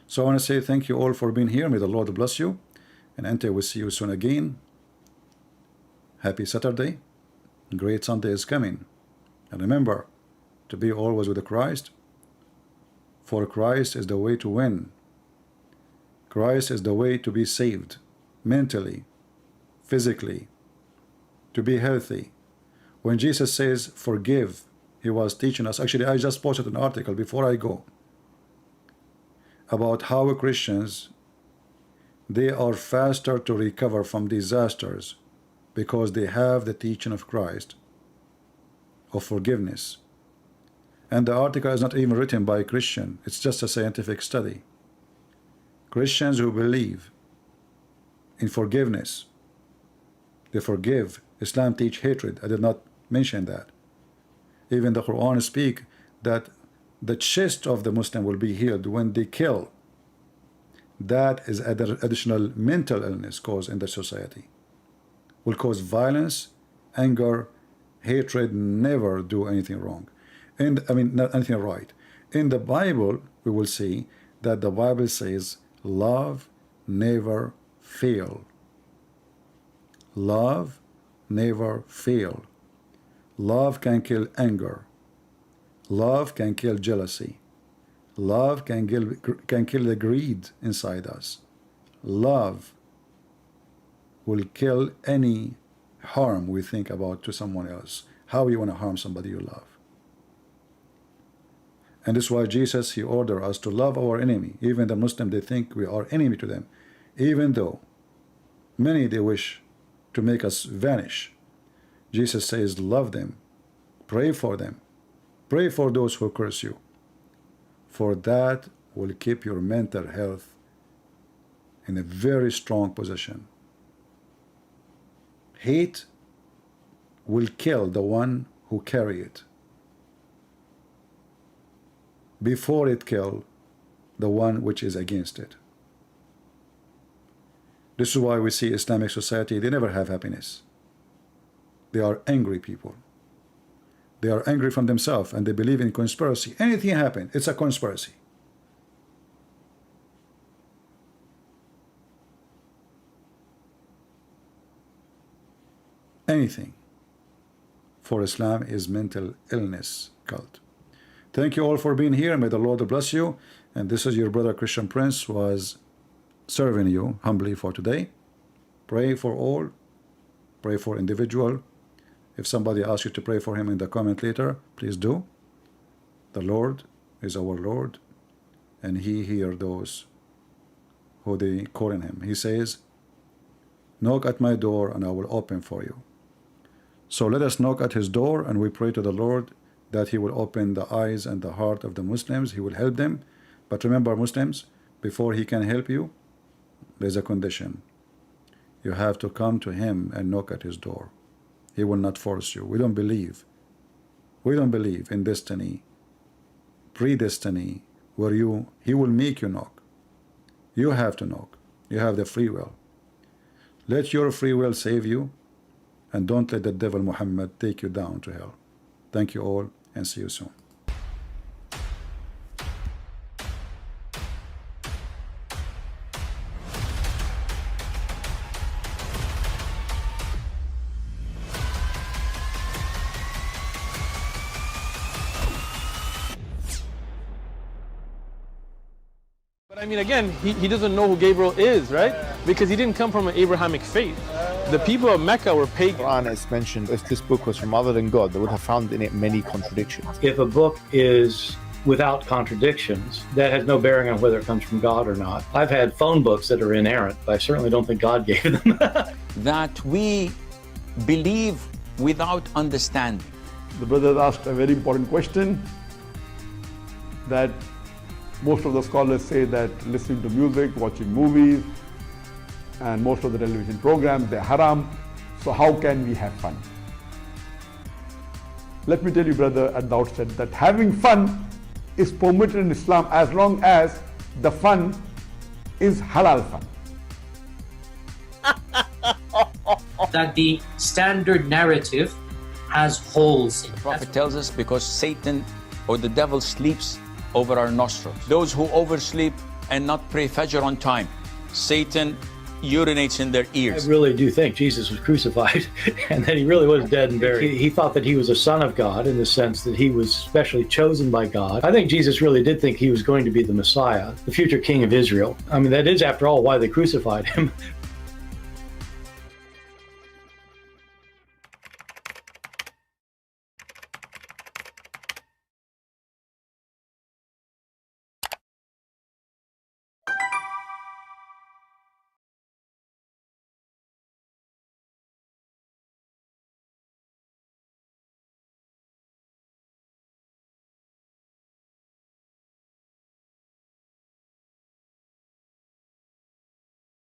So I want to say thank you all for being here. May the Lord bless you, and until we see you soon again, happy Saturday. Great Sunday is coming. And remember to be always with Christ, for Christ is the way to win. Christ is the way to be saved mentally, physically, to be healthy. When Jesus says forgive, he was teaching us. Actually, I just posted an article before I go about how Christians, they are faster to recover from disasters because they have the teaching of Christ of forgiveness. And the article is not even written by a Christian, it's just a scientific study. Christians who believe in forgiveness, they forgive. Islam teach hatred. I did not mention that. Even the Quran speak that the chest of the Muslim will be healed when they kill. That is additional mental illness caused in the society. Will cause violence, anger, hatred, never do anything wrong. And I mean, not anything right. In the Bible, we will see that the Bible says love never fail. Love never fail. Love can kill anger. Love can kill jealousy. Love can kill the greed inside us. Love will kill any harm we think about to someone else. How you want to harm somebody you love. And this is why Jesus, he ordered us to love our enemy. Even the Muslim, they think we are enemy to them. Even though many, they wish to make us vanish. Jesus says, love them. Pray for them. Pray for those who curse you. For that will keep your mental health in a very strong position. Hate will kill the one who carry it before it kill the one which is against it. This is why we see Islamic society, they never have happiness. They are angry people. They are angry from themselves and they believe in conspiracy. Anything happen, it's a conspiracy. Anything for Islam is mental illness cult. Thank you all for being here. May the Lord bless you. And this is your brother Christian Prince, who was serving you humbly for today. Pray for all. Pray for individual. If somebody asks you to pray for him in the comment later, please do. The Lord is our Lord, and he hears those who they call on him. He says, knock at my door and I will open for you. So let us knock at his door and we pray to the Lord that he will open the eyes and the heart of the Muslims. He will help them. But remember, Muslims, before he can help you, there's a condition. You have to come to him and knock at his door. He will not force you. We don't believe. We don't believe in destiny, predestiny, where he will make you knock. You have to knock. You have the free will. Let your free will save you, and don't let the devil Muhammad take you down to hell. Thank you all, and see you soon. But I mean, again, he doesn't know who Gabriel is, right? Because he didn't come from an Abrahamic faith. The people of Mecca were pagan. Quran is mentioned. If this book was from other than God, they would have found in it many contradictions. If a book is without contradictions, that has no bearing on whether it comes from God or not. I've had phone books that are inerrant, but I certainly don't think God gave them. That we believe without understanding. The brother asked a very important question, that most of the scholars say that listening to music, watching movies, and most of the television programs, they're haram. So how can we have fun? Let me tell you, brother, at the outset that having fun is permitted in Islam as long as the fun is halal fun. That the standard narrative has holes in it. The Prophet tells us because Satan or the devil sleeps over our nostrils. Those who oversleep and not pray Fajr on time, Satan urinates in their ears. I really do think Jesus was crucified and that he really was dead and buried. He thought that he was a son of God in the sense that he was specially chosen by God. I think Jesus really did think he was going to be the Messiah, the future king of Israel. I mean, that is, after all, why they crucified him,